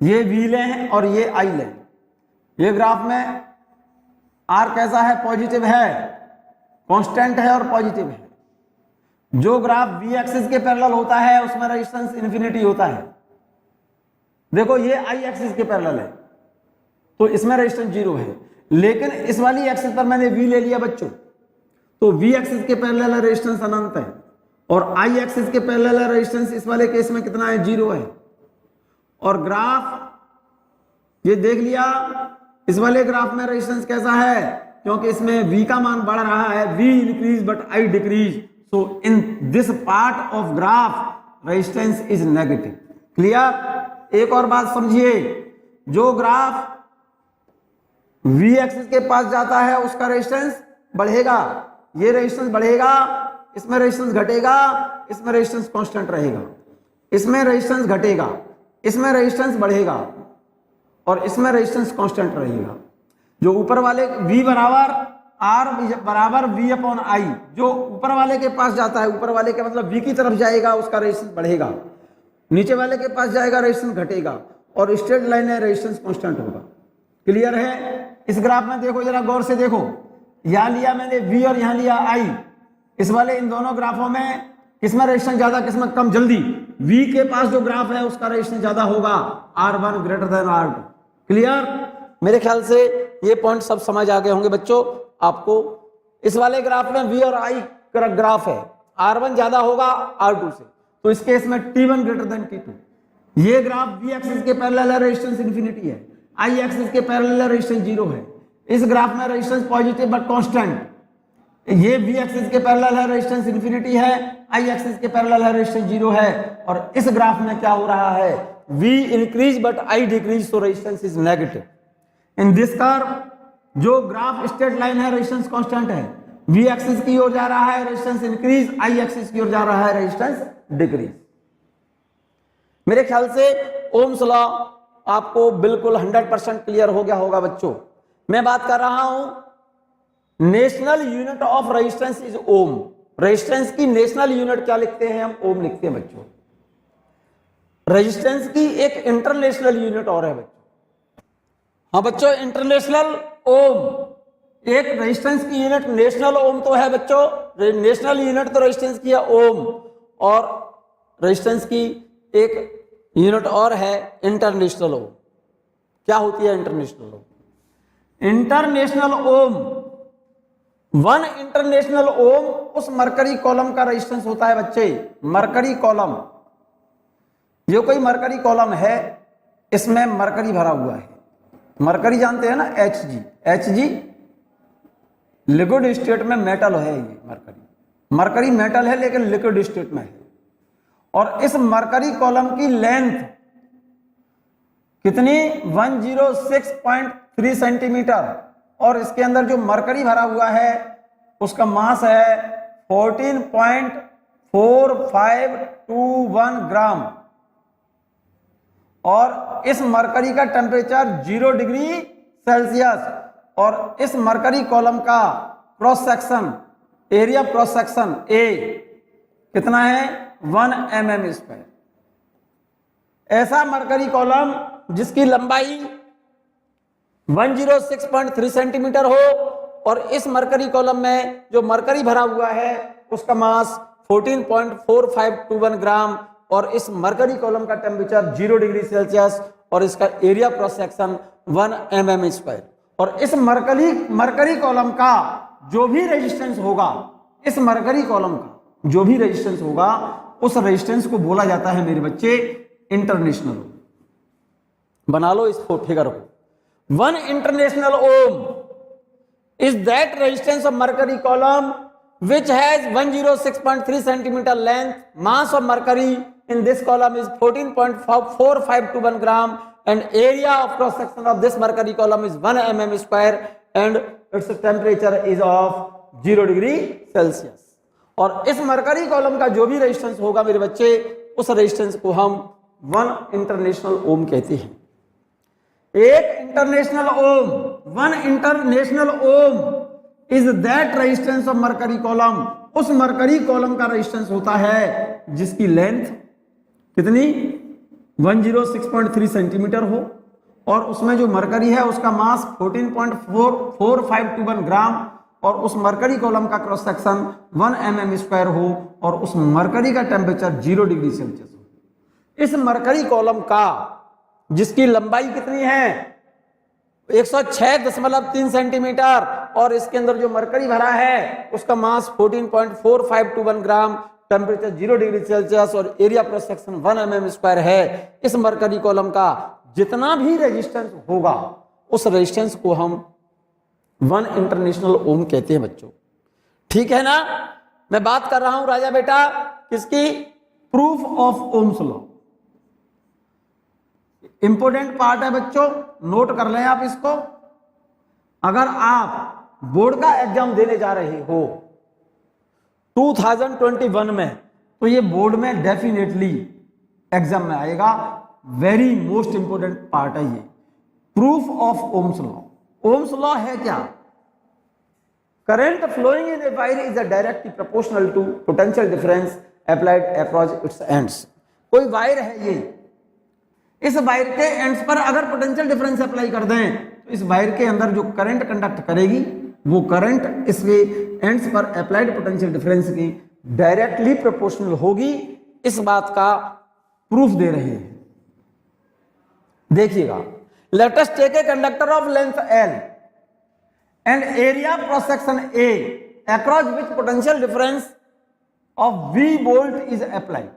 ये वी लें और ये आई लें, ये ग्राफ में आर कैसा है, पॉजिटिव है, कांस्टेंट है और पॉजिटिव है। जो ग्राफ वी एक्सिस के पैरेलल होता है उसमें रेजिस्टेंस इन्फिनिटी होता है। देखो ये आई एक्सिस के पैरेलल है तो इसमें रेजिस्टेंस 0 है, लेकिन इस वाली एक्सिस पर मैंने वी ले लिया बच्चों, तो वी एक्सिस के पैरेलल रेजिस्टेंस अनंत है और आई एक्सिस के पैरेलल रेजिस्टेंस इस वाले केस में कितना है, 0 है। और ग्राफ ये देख लिया, इस वाले ग्राफ में रेजिस्टेंस कैसा है, क्योंकि इसमें v का मान बढ़ रहा है, v increase but i decrease, so in this part of graph resistance is negative. Clear. एक और बात समझिए, जो ग्राफ v एक्सिस के पास जाता है उसका रेजिस्टेंस बढ़ेगा, ये रेजिस्टेंस बढ़ेगा, इसमें रेजिस्टेंस घटेगा, इसमें रेजिस्टेंस कांस्टेंट रहेगा, इसमें रेजिस्टेंस घटेगा, इसमें रेजिस्टेंस बढ़ेगा और इसमें रेजिस्टेंस कांस्टेंट रहेगा। जो ऊपर वाले v बराबर r बराबर v अपॉन i, जो ऊपर वाले के पास जाता है, ऊपर वाले के मतलब v की तरफ जाएगा उसका रेजिस्टेंस बढ़ेगा, नीचे वाले के पास जाएगा रेजिस्टेंस घटेगा और स्ट्रेट लाइन है रेजिस्टेंस कांस्टेंट होगा। क्लियर है। इस ग्राफ में देखो जरा गौर से देखो, यहां लिया मैंने v और यहां लिया i, इस वाले इन दोनों ग्राफों में किसमें रेजिस्टेंस ज्यादा किसमें कम, जल्दी v के पास जो ग्राफ है उसका रेजिस्टेंस ज्यादा होगा, R1 greater than R2। Clear. मेरे ख्याल से ये पॉइंट सब समझ आ गए होंगे बच्चों आपको। इस वाले ग्राफ में v और i का ग्राफ है, R1 ज्यादा होगा R2 से, तो इस केस में T1 ग्रेटर देन T2। ये ग्राफ v एक्सिस के पैरेलल है, रेजिस्टेंस इंफिनिटी है, i एक्सिस के पैरेलल है, रेजिस्टेंस 0 है। इस ग्राफ में रेजिस्टेंस पॉजिटिव बट कांस्टेंट, ये v एक्सिस के पैरेलल है, रेजिस्टेंस इंफिनिटी है, i एक्सिस के पैरेलल है, रेजिस्टेंस 0 है। और इस ग्राफ में क्या हो रहा है, v increase but i decrease, so resistance is negative. In this curve जो ग्राफ स्ट्रेट लाइन है रेजिस्टेंस कांस्टेंट है, v एक्सिस की ओर जा रहा है रेजिस्टेंस इंक्रीज, i एक्सिस की ओर जा रहा है रेजिस्टेंस डिक्रीज। मेरे ख्याल से ओम्स लॉ आपको बिल्कुल 100% क्लियर हो गया होगा बच्चों। मैं बात कर रहा हूं national unit of resistance is ohm. Resistance की नेशनल यूनिट क्या लिखते हैं हम, ओम लिखते हैं बच्चों। रेजिस्टेंस की एक इंटरनेशनल यूनिट और है बच्चों, हाँ बच्चों, इंटरनेशनल ओम। एक रेजिस्टेंस की यूनिट नेशनल ओम तो है बच्चों, नेशनल यूनिट तो रेजिस्टेंस की है ओम, और रेजिस्टेंस की एक यूनिट और है इंटरनेशनल ओम। क्या होती है इंटरनेशनल ओम? इंटरनेशनल ओम, वन इंटरनेशनल ओम उस मरकरी कॉलम का रेजिस्टेंस होता है बच्चे। मरकरी कॉलम, जो कोई मरकरी कॉलम है इसमें मरकरी भरा हुआ है, मरकरी जानते हैं ना, Hg लिक्विड स्टेट में मेटल है। ये मरकरी मेटल है लेकिन लिक्विड स्टेट में है। और इस मरकरी कॉलम की लेंथ कितनी, 106.3 सेंटीमीटर, और इसके अंदर जो मरकरी भरा हुआ है उसका मास है 14.4521 ग्राम, और इस मरकरी का टेम्परेचर 0 डिग्री सेल्सियस, और इस मरकरी कॉलम का cross section, area cross section A कितना है, 1 mm²। ऐसा मरकरी कॉलम जिसकी लंबाई 106.3 सेंटीमीटर हो और इस मरकरी कॉलम में जो मरकरी भरा हुआ है उसका मास 14.4521 ग्राम, और इस मरकरी कॉलम का टेम्परेचर 0 डिग्री सेल्सियस, और इसका एरिया क्रॉस सेक्शन 1 mm²। और इस मरकरी कॉलम का जो भी रेजिस्टेंस होगा, इस मरकरी कॉलम का जो भी रेजिस्टेंस होगा उस रेजिस्टेंस को बोला जाता है मेरे बच्चे इंटरनेशनल। बना लो इस फिगर को। 1 international ohm is that resistance of mercury column which has 106.3 centimeter length. Mass of mercury in this column is 14.4521 gram and area of cross section of this mercury column is 1 mm square and its temperature is of 0 degree Celsius. और इस mercury column का जो भी resistance होगा मेरे बच्चे, उस resistance को हम 1 इंटरनेशनल ओम कहते हैं। एक international ohm, 1 international ohm is that resistance of mercury column, उस मरकरी कॉलम का रेजिस्टेंस होता है जिसकी लेंथ कितनी 106.3 सेंटीमीटर हो और उसमें जो मरकरी है उसका मास 14.4521 ग्राम और उस मरकरी कॉलम का क्रॉस सेक्शन 1 mm स्क्वायर हो और उस मरकरी का टेम्परेचर 0 डिग्री सेल्सियस हो। इस मरकरी कॉलम का जिसकी लंबाई कितनी है 106.3 सेंटीमीटर और इसके अंदर जो मरकरी भरा है उसका मास 14.4521 ग्राम, टेम्परेचर 0 डिग्री सेल्सियस और area cross section 1 mm square है। इस मरकरी कॉलम का जितना भी रेजिस्टेंस होगा उस रेजिस्टेंस को हम 1 इंटरनेशनल ओम कहते हैं बच्चों। ठीक है ना? मैं बात कर रहा हूं राजा बेटा किसकी? Proof of Ohm's law. Important part है बच्चों, नोट कर लें आप इसको। अगर आप बोर्ड का एग्जाम देने जा रहे हो 2021 में तो ये बोर्ड में डेफिनेटली एग्जाम में आएगा। वेरी मोस्ट इंपोर्टेंट पार्ट है ये proof of Ohm's law. Ohm's law है क्या? Current flowing in a wire is directly proportional to potential difference applied across its ends. कोई वायर है ये, इस वायर के एंड्स पर अगर पोटेंशियल डिफरेंस अप्लाई कर दें तो इस वायर के अंदर जो करंट कंडक्ट करेगी वो करंट इसके एंड्स पर अप्लाइड पोटेंशियल डिफरेंस की डायरेक्टली प्रोपोर्शनल होगी। इस बात का प्रूफ दे रहे हैं। देखिएगा, let us take a conductor of length L and area cross section A across which potential difference of V volt is applied.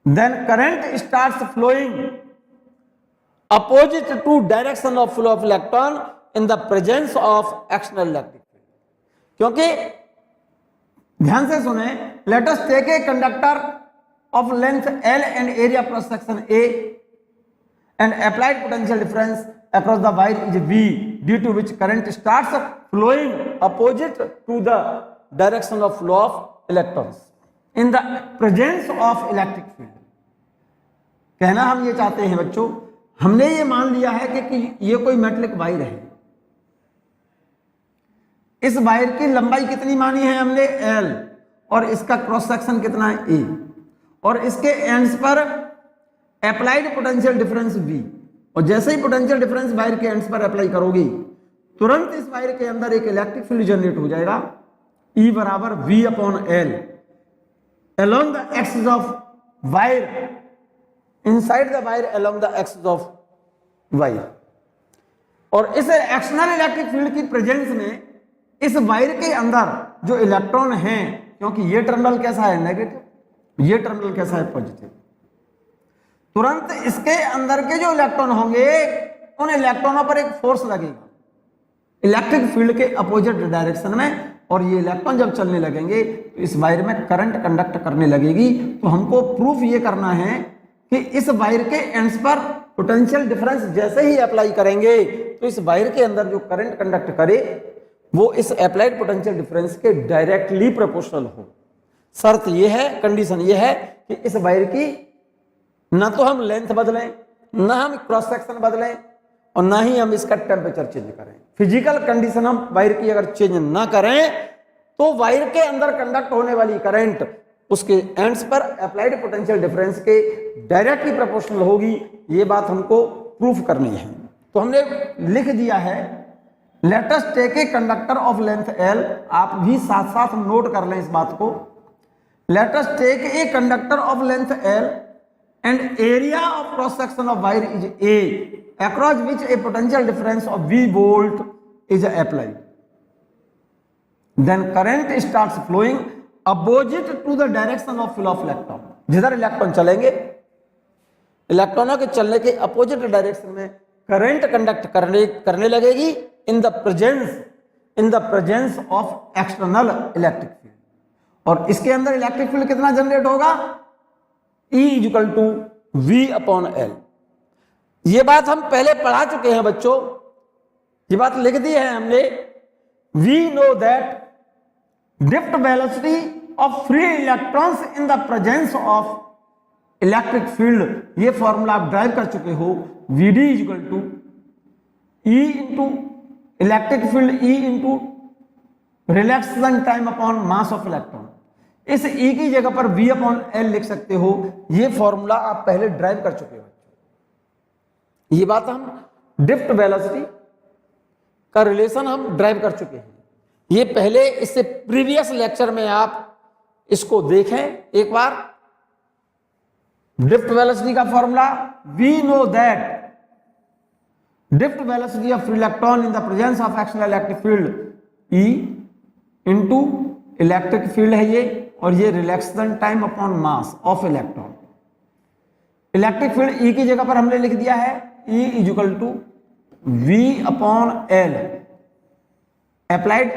Then current starts flowing opposite to direction of flow of electron in the presence of external electric field. क्योंकि ध्यान से सुने, let us take a conductor of length L and area cross section A and applied potential difference across the wire is V, due to which current starts flowing opposite to the direction of flow of electrons in the presence of electric field. कहना हम ये चाहते हैं बच्चों, हमने ये मान लिया है कि ये कोई मेटलिक वायर है। इस वायर की लंबाई कितनी मानी है हमने L और इसका क्रॉस सेक्शन कितना है A और इसके एंड्स पर अप्लाइड पोटेंशियल डिफरेंस V। और जैसे ही पोटेंशियल डिफरेंस वायर के एंड्स पर अप्लाई करोगी तुरंत इस वायर के अंदर एक इलेक्ट्रिक फील्ड जनरेट हो जाएगा E बराबर V/L along the axis of wire, inside the wire along the axis of wire। और इस एक्सटर्नल इलेक्ट्रिक फील्ड की प्रेजेंस में इस वायर के अंदर जो इलेक्ट्रॉन हैं, क्योंकि ये टर्मिनल कैसा है नेगेटिव, ये टर्मिनल कैसा है पॉजिटिव, तुरंत इसके अंदर के जो इलेक्ट्रॉन होंगे उन इलेक्ट्रॉनों पर एक फोर्स लगेगा इलेक्ट्रिक फील्ड के अपोजिट डायरेक्शन में और ये इलेक्ट्रॉन जब चलने लगेंगे तो इस वायर में करंट कंडक्ट करने लगेगी। तो हमको प्रूफ ये करना है कि इस वायर के एंड्स पर पोटेंशियल डिफरेंस जैसे ही अप्लाई करेंगे तो इस वायर के अंदर जो करंट कंडक्ट करे वो इस अप्लाइड पोटेंशियल डिफरेंस के डायरेक्टली प्रोपोर्शनल हो। शर्त ये है, कंडीशन ये है कि इस वायर की ना तो हम लेंथ बदलें, ना हम क्रॉस सेक्शन बदलें और ना ही हम इसका टेम्परेचर चेंज करें। फिजिकल कंडीशन हम वायर की अगर चेंज ना करें तो वायर के अंदर कंडक्ट होने वाली करंट उसके एंड्स पर अप्लाइड पोटेंशियल डिफरेंस के डायरेक्टली प्रोपोर्शनल होगी। ये बात हमको प्रूफ करनी है। तो हमने लिख दिया है let us take a conductor of length L। आप भी साथ साथ नोट कर लें इस बात को। Let us take a conductor of length L and area of cross section of wire is A across which a potential difference of V volt is applied. Then current starts flowing opposite to the direction of flow of electron। जिधर electron चलेंगे इलेक्ट्रॉनों के चलने के opposite direction में current conduct करने लगेगी इन the presence of external electric field. और इसके अंदर इलेक्ट्रिक फील्ड कितना जनरेट होगा? E = V/L। ये बात हम पहले पढ़ा चुके हैं बच्चों, ये बात लिख दी है हमने। We know that drift velocity of free electrons in the presence of electric field, ये फॉर्मूला आप ड्राइव कर चुके हो। Vd इज equal to E into electric field E into relaxation time upon mass of electron. इस e की जगह पर V अपॉन एल लिख सकते हो। ये फॉर्मूला आप पहले ड्राइव कर चुके हो। ये बात हम ड्रिफ्ट वेलोसिटी का रिलेशन हम ड्राइव कर चुके हैं। ये पहले इससे प्रीवियस लेक्चर में आप इसको देखें एक बार। ड्रिफ्ट वेलोसिटी का formula, we know that drift velocity of electron in the presence of external electric field E into electric field है ये, और ये relaxation time upon mass of electron. Electric field E की जगह पर हमने लिख दिया है E is equal to V upon L applied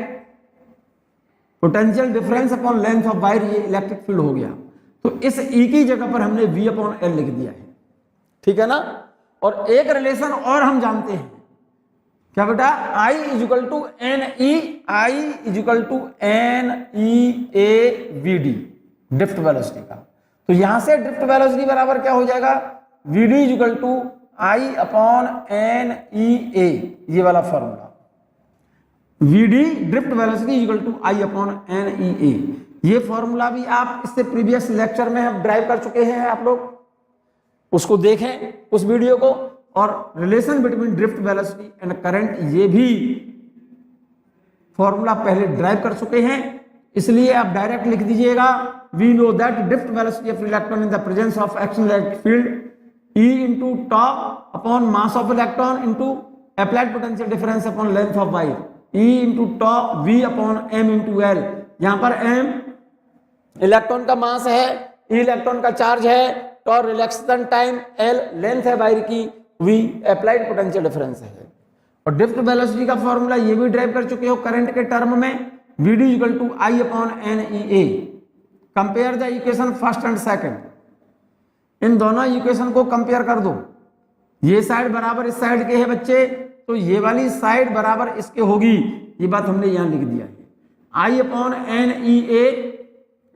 potential difference upon length of wire, ये इलेक्ट्रिक फील्ड हो गया। तो इस E की जगह पर हमने V अपॉन एल लिख दिया है, ठीक है ना। और एक रिलेशन और हम जानते हैं, क्या बेटा, I is equal to n e, I is equal to n E A v D, drift velocity का। तो यहां से ड्रिफ्ट वेलोसिटी बराबर क्या हो जाएगा, V D is equal to I upon N E A, ये वाला formula. V D drift velocity equal to I upon N E A, ये फॉर्मूला भी आप इससे प्रीवियस लेक्चर में हम ड्राइव कर चुके हैं। आप लोग उसको देखें उस वीडियो को। और relation between drift velocity and current, ये भी फॉर्मूला पहले ड्राइव कर चुके हैं, इसलिए आप डायरेक्ट लिख दीजिएगा we know that drift velocity of electron in the presence of external electric field E into tau upon mass of electron into applied potential difference upon length of wire, E into tau V upon m into L। यहां पर m electron का मास है, E electron का charge है, tau relaxation time, L length है wire की, V applied potential difference है। और ड्रिफ्ट वेलोसिटी का फॉर्मूला ये भी ड्राइव कर चुके हो करंट के टर्म में, Vd equal to I upon N E A. Compare the equation first and second, इन दोनों इक्वेशन को कंपेयर कर दो। ये साइड बराबर इस साइड के है बच्चे, तो ये वाली साइड बराबर इसके होगी, ये बात हमने यहां लिख दिया है। I upon N E A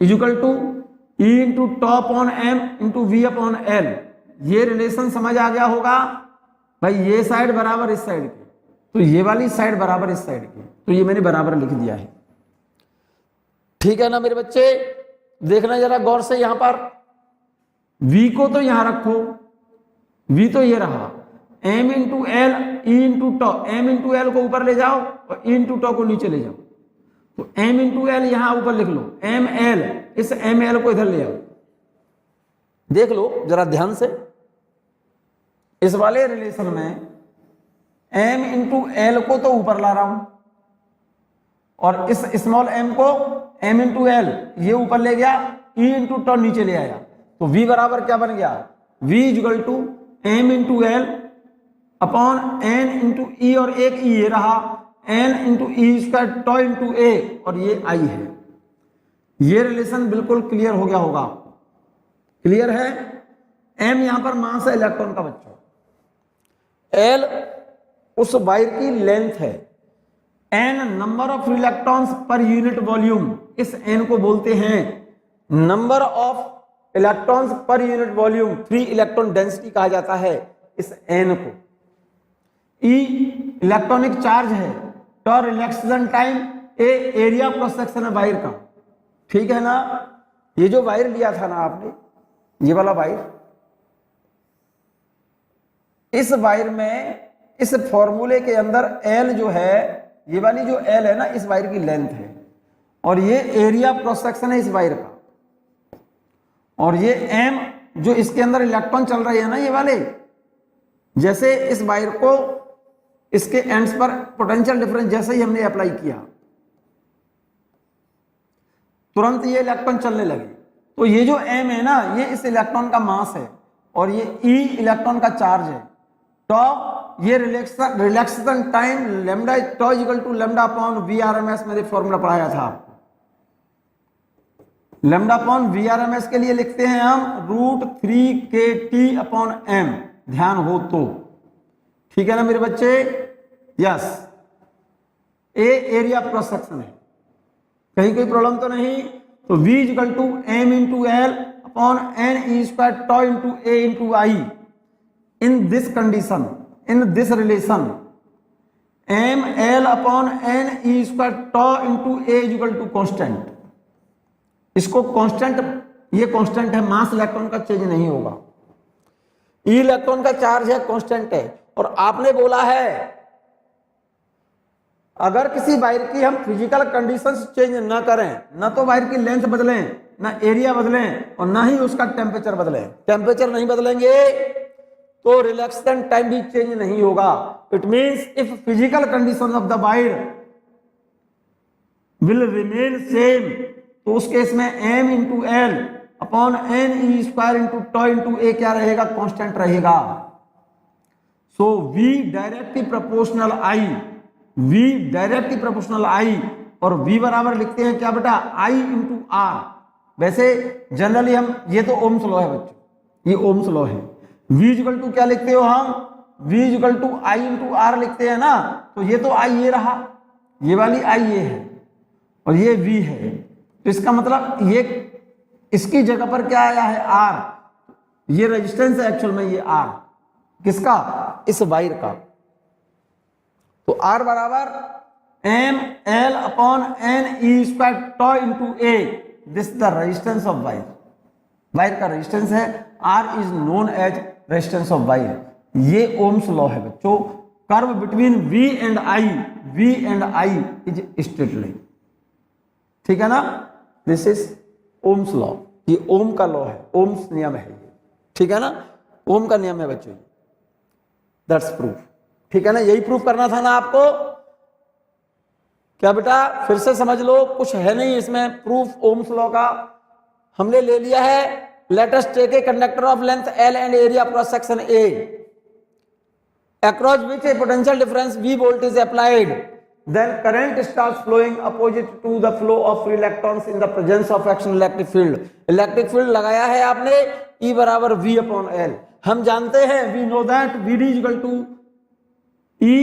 is equal to E into tau upon M into V upon L. ये रिलेशन समझ आ गया होगा भाई, ये साइड बराबर इस साइड की, तो ये वाली साइड बराबर इस साइड की, तो ये मैंने बराबर लिख दिया है, ठीक है ना मेरे बच्चे। देखना जरा गौर से, यहां पर V को तो यहां रखो, V तो ये रहा, m into L E into tau, m into L को ऊपर ले जाओ और e इंटू टॉ को नीचे ले जाओ। तो m इंटू एल यहां ऊपर लिख लो, एम एल, इस एम एल को इधर ले आओ। देख लो जरा ध्यान से, इस वाले रिलेशन में m इंटू एल को तो ऊपर ला रहा हूं, और इस स्मॉल m को m इंटू एल ये ऊपर ले गया, e इंटू टॉ नीचे ले आया। तो V बराबर क्या बन गया, V equal to m into L upon n into E, और एक e ये रहा, n into E square tau into A, और ये I है। ये रिलेशन बिल्कुल क्लियर हो गया होगा, क्लियर है। m यहां पर मास है इलेक्ट्रॉन का बच्चों, l उस वायर की लेंथ है, n number of electrons per unit volume, इस n को बोलते हैं number of electrons per unit volume, free electron density कहा जाता है इस n को। E इलेक्ट्रॉनिक चार्ज है, टॉ रिलैक्सेशन टाइम, ए एरिया क्रॉस सेक्शन है वायर का, ठीक है ना। ये जो वायर लिया था ना आपने, ये वाला वायर, इस वायर में इस फॉर्मूले के अंदर L जो है, ये वाली जो L है ना, इस वायर की लेंथ है, और ये एरिया क्रॉस सेक्शन है इस वायर का, और ये m जो इसके अंदर इलेक्ट्रॉन चल रहे हैं ना ये वाले, जैसे इस वायर को इसके एंड्स पर पोटेंशियल डिफरेंस जैसे ही हमने अप्लाई किया, तुरंत ये इलेक्ट्रॉन चलने लगे। तो ये जो m है ना, ये इस इलेक्ट्रॉन का मास है, और ये E इलेक्ट्रॉन का चार्ज है, टॉ ये relaxation time, lambda tau equal to lambda upon v r m s, मैंने फॉर्मूला पढ़ाया था आपको। Lambda upon v r m s के लिए लिखते हैं हम √3kT अपॉन m, ध्यान हो तो। ठीक है ना मेरे बच्चे? Yes, A area cross section है, कहीं कोई प्रॉब्लम तो नहीं? तो V equal to m into L upon N E square tau into A into I. In this condition, in this relation, m L upon N E square tau into A equal to constant. इसको constant, ये constant है, mass electron का change नहीं होगा, e electron का charge है, constant है। और आपने बोला है अगर किसी वायर की हम फिजिकल कंडीशंस चेंज ना करें, ना तो वायर की लेंथ बदलें, ना एरिया बदलें, और ना ही उसका टेम्परेचर बदलें, टेम्परेचर नहीं बदलेंगे तो रिलैक्सेशन टाइम भी चेंज नहीं होगा। It means if physical condition of the wire will remain same, तो उस केस में M into L upon N E square into tau into A क्या रहेगा? कांस्टेंट रहेगा। So V directly proportional I, V directly proportional I, और V बराबर लिखते हैं क्या बेटा? I into R. वैसे जनरली हम, ये तो ओम्स लॉ है बच्चों, ये ओम्स लॉ है। V इक्वल टू क्या लिखते हो हम? V equal to I into R लिखते हैं ना। तो ये तो I ये रहा, ये वाली I ये है, और ये V है। तो इसका मतलब ये इसकी जगह पर क्या आया है? R। ये रेजिस्टेंस है एक्चुअल में, ये R किसका? इस वायर का। तो R बराबर m L upon N E square tau into A, this the resistance of wire. Wire का रेजिस्टेंस है, R is known as resistance of wire. ये ओम्स लॉ है बच्चों। Curve between V and I, V and I is straight line, ठीक है ना? This is Ohm's law, ये ओम का लॉ है, ओम्स नियम है ये, ठीक है ना? ओम का नियम है बच्चों, दैट्स प्रूफ, ठीक है ना? यही प्रूफ करना था ना आपको, क्या बेटा? फिर से समझ लो, कुछ है नहीं इसमें प्रूफ ओम्स लॉ का, हमने ले लिया है। Let us take a conductor of length L and area cross section A, across which a potential difference V volt is applied, then current starts flowing opposite to the flow of free electrons in the presence of action electric field। Electric field लगाया है आपने, E बराबर V upon L। हम जानते हैं, we know that VD equal to E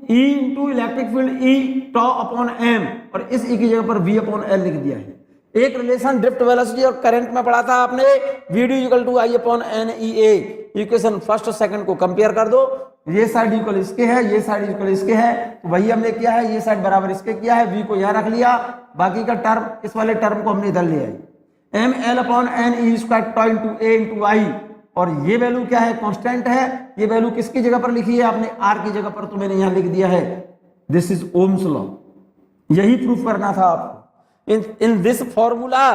into electric field E tau upon M, और इस E की जगह पर V अपॉन L लिख दिया है। एक रिलेशन ड्रिफ्ट वेलोसिटी और करंट में पढ़ा था आपने, VD equal to I upon NEA। Equation first और सेकंड को कंपेयर कर दो, ये साइड इक्वल इसके है, ये साइड इक्वल इसके है, तो वही हमने किया है, ये साइड बराबर इसके किया है, V को यहां रख लिया, बाकी का टर्म, इस वाले टर्म को हमने इधर लिया है, M L upon N E square tau into A into I. और ये वैल्यू क्या है? कांस्टेंट है। ये वैल्यू किसकी जगह पर लिखी है आपने? आर की जगह पर, तो मैंने यहां लिख दिया है। दिस इज ओम्स लॉ, यही प्रूफ करना था आपको। In this formula,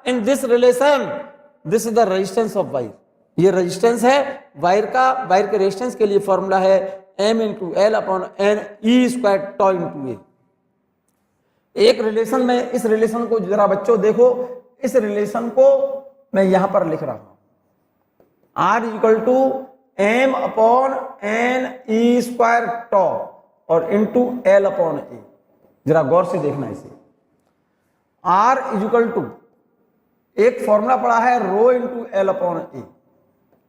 in this relation, this is the resistance of wire. ये रेजिस्टेंस है वायर का, वायर के रेजिस्टेंस के लिए फॉर्मूला है M into L upon N E square tau into A. एक रिलेशन में, इस रिलेशन को जरा बच्चों देखो, इस रिलेशन को मैं यहां पर लिख रहा हूं, R equal to M upon N E square tau और इंटू एल अपॉन ए। जरा गौर से देखना इसे। R इक्वल टू, एक फॉर्मूला पड़ा है रो इंटू एल अपॉन ए,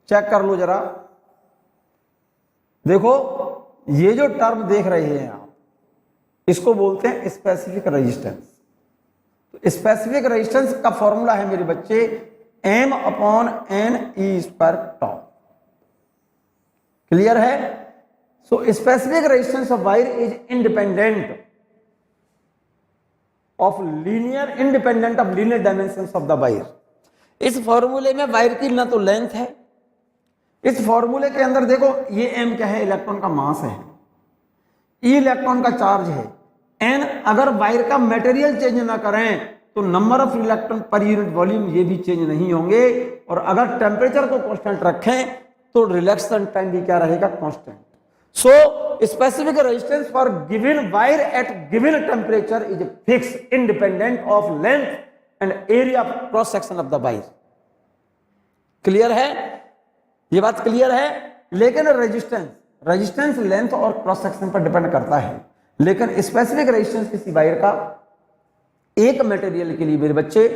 चेक कर लो जरा, देखो ये जो टर्म देख रहे हैं आप, इसको बोलते हैं स्पेसिफिक रेजिस्टेंस। तो स्पेसिफिक रेजिस्टेंस का फॉर्मूला है मेरे बच्चे M upon N E square tau. Clear है? So specific resistance of wire is independent of linear, independent of linear dimensions of the wire. इस फॉर्मूले में वायर की ना तो लेंथ है, इस फॉर्मूले के अंदर देखो ये m क्या है? इलेक्ट्रॉन का मास है, E इलेक्ट्रॉन का चार्ज है, n अगर वायर का मटेरियल चेंज ना करें तो number of electron per unit volume ये भी चेंज नहीं होंगे, और अगर टेम्परेचर को कांस्टेंट रखें तो रिलैक्सेशन टाइम भी क्या रहेगा? Constant. So specific resistance for given wire eight given temperature is fix independent of length and area of cross section of the wire. Clear है? ये बात क्लियर है? लेकिन रेजिस्टेंस लेंथ और क्रॉस सेक्शन पर डिपेंड करता है, लेकिन स्पेसिफिक रेजिस्टेंस किसी वायर का एक मटेरियल के लिए मेरे बच्चे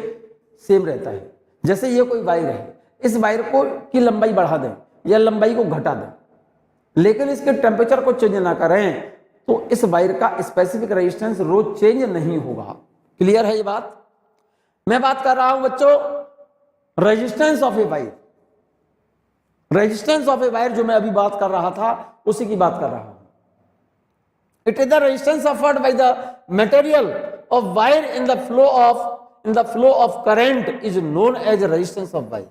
सेम रहता है। जैसे ये कोई वायर है, इस वायर को की लंबाई बढ़ा दें या लंबाई को घटा दें, लेकिन इसके टेम्परेचर को चेंज ना करें तो इस वायर का स्पेसिफिक रेजिस्टेंस रो चेंज नहीं होगा। क्लियर है ये बात? मैं बात कर रहा हूं बच्चों resistance of a wire. Resistance of a wire जो मैं अभी बात कर रहा था उसी की बात कर रहा हूं। It is the resistance offered by the material of wire in the flow of current is known as resistance of wire.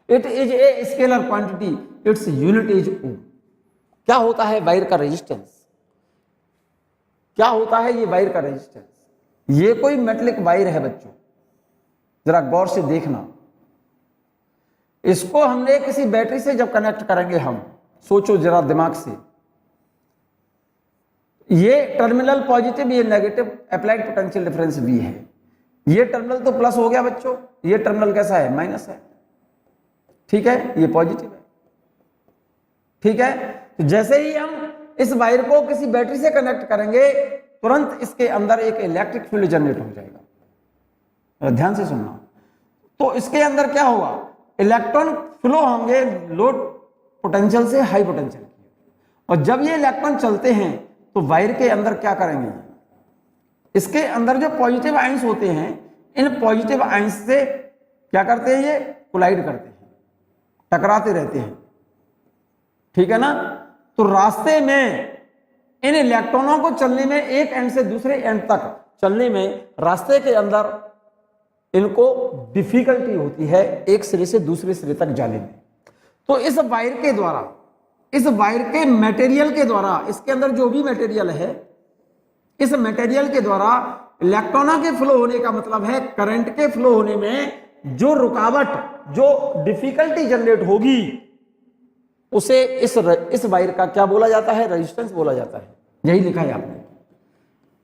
It is a scalar quantity, its unit is ohm. क्या होता है वायर का resistance? क्या होता है ये wire का resistance? ये कोई मेटलिक वायर है बच्चों, जरा गौर से देखना। इसको हमने किसी बैटरी से जब कनेक्ट करेंगे हम, सोचो जरा दिमाग से, ये टर्मिनल पॉजिटिव, ये negative, applied potential difference V है। ये टर्मिनल तो प्लस हो गया बच्चों, ये टर्मिनल कैसा है? माइनस है। ठीक है, ये पॉजिटिव है। ठीक है, तो जैसे ही हम इस वायर को किसी बैटरी से कनेक्ट करेंगे तुरंत इसके अंदर एक इलेक्ट्रिक फील्ड जनरेट हो जाएगा। ध्यान से सुनना। तो इसके अंदर क्या होगा? इलेक्ट्रॉन फ्लो होंगे लो पोटेंशियल से हाई पोटेंशियल की, और जब ये इलेक्ट्रॉन चलते हैं तो वायर के अंदर क्या करेंगे? इसके अंदर जो पॉजिटिव आयंस होते हैं, इन पॉजिटिव आयंस से क्या करते हैं? ये कोलाइड करते हैं, टकराते रहते हैं। ठीक है ना? तो रास्ते में इन इलेक्ट्रॉनों को चलने में, एक एंड से दूसरे एंड तक चलने में, रास्ते के अंदर इनको डिफिकल्टी होती है एक सिरे से दूसरे सिरे तक जाने में। तो इस वायर के द्वारा, इस वायर के मटेरियल के द्वारा, इसके अंदर जो भी मटेरियल है, इस मटेरियल के द्वारा इलेक्ट्रॉनों के फ्लो होने का मतलब है करंट के फ्लो होने में जो रुकावट, जो डिफिकल्टी जनरेट होगी, उसे इस वायर का क्या बोला जाता है? रेजिस्टेंस बोला जाता है। यही लिखा है आपने।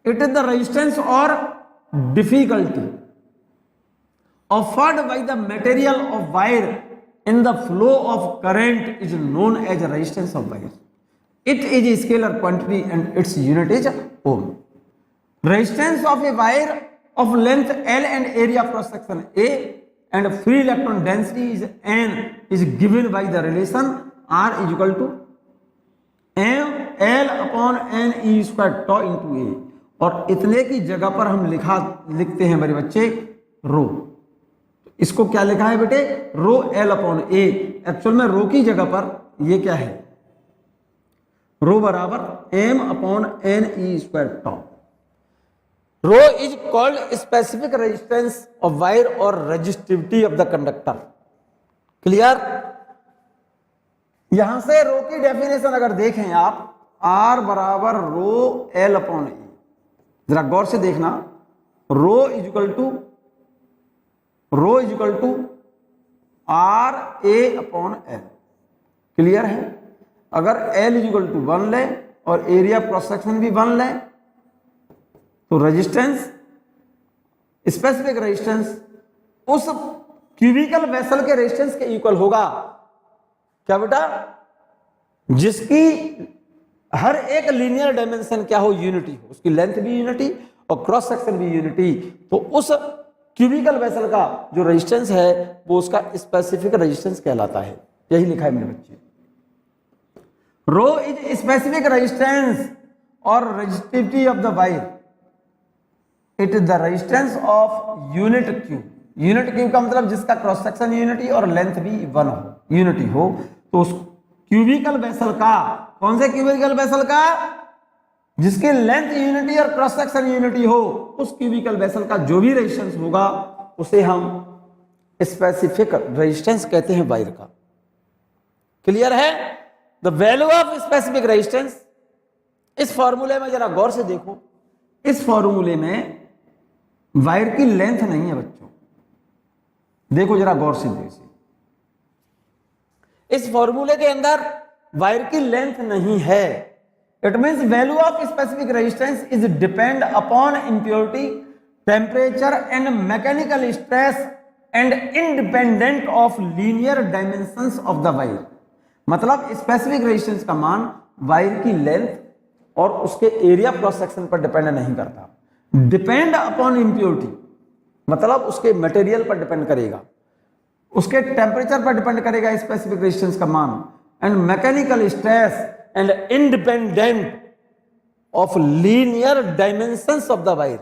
इट इज द रेजिस्टेंस और difficulty offered by the material of wire in the flow of current is known as resistance of wire. It is a scalar quantity and its unit is ohm. Resistance of a wire of length L and area cross section A and free electron density is N is given by the relation R is equal to M L upon N E square tau into A। और इतने की जगह पर हम लिखते हैं मेरे बच्चे रो। इसको क्या लिखा है बेटे? रो L अपॉन A। एक्चुअल में रो की जगह पर ये क्या है? रो बराबर M upon N E square tau। Rho is called specific resistance of wire और resistivity of the conductor. Clear? यहां से रो की डेफिनेशन अगर देखें आप, R बराबर रो L अपॉन A। जरा गौर से देखना, rho is equal to R A upon L. Clear है? अगर एल इज इक्वल टू 1 ले और एरिया क्रॉस सेक्शन भी 1 ले तो रेजिस्टेंस, स्पेसिफिक रेजिस्टेंस उस क्यूबिकल वेसल के रेजिस्टेंस के इक्वल होगा। क्या बेटा? जिसकी हर एक लीनियर डायमेंशन क्या हो? यूनिटी हो, उसकी लेंथ भी यूनिटी और क्रॉस सेक्शन भी यूनिटी। तो उस क्यूबिकल वेसल का जो रेजिस्टेंस है वो उसका स्पेसिफिक रेजिस्टेंस कहलाता है। यही लिखा है मेरे बच्चे। रो इज स्पेसिफिक रेजिस्टेंस और resistivity of the wire. It is the resistance of unit cube. Unit cube का मतलब जिसका क्रॉस सेक्शन यूनिटी और लेंथ भी 1 हो, यूनिटी हो। तो उस क्यूबिकल वेसल का, कौन से क्यूबिकल वेसल का? जिसकी लेंथ यूनिटी और क्रॉस सेक्शन यूनिटी हो, उस क्यूबिकल वेसल का जो भी रेजिस्टेंस होगा उसे हम स्पेसिफिक रेजिस्टेंस कहते हैं वायर का। क्लियर है? The value of specific resistance, इस फॉर्मूले में जरा गौर से देखो। इस फॉर्मूले में वायर की लेंथ नहीं है बच्चों, देखो जरा गौर से देखिए। इस फॉर्मूले के अंदर वायर की लेंथ नहीं है। It means value of specific resistance is depend upon impurity, temperature and mechanical stress and independent of linear dimensions of the wire. मतलब स्पेसिफिक रेजिस्टेंस का मान वायर की लेंथ और उसके एरिया क्रॉस सेक्शन पर डिपेंड नहीं करता। डिपेंड अपॉन इंप्योरिटी मतलब उसके मटेरियल पर डिपेंड करेगा, उसके टेम्परेचर पर डिपेंड करेगा स्पेसिफिक रेजिस्टेंस का मान, and mechanical stress and independent of linear dimensions of the wire.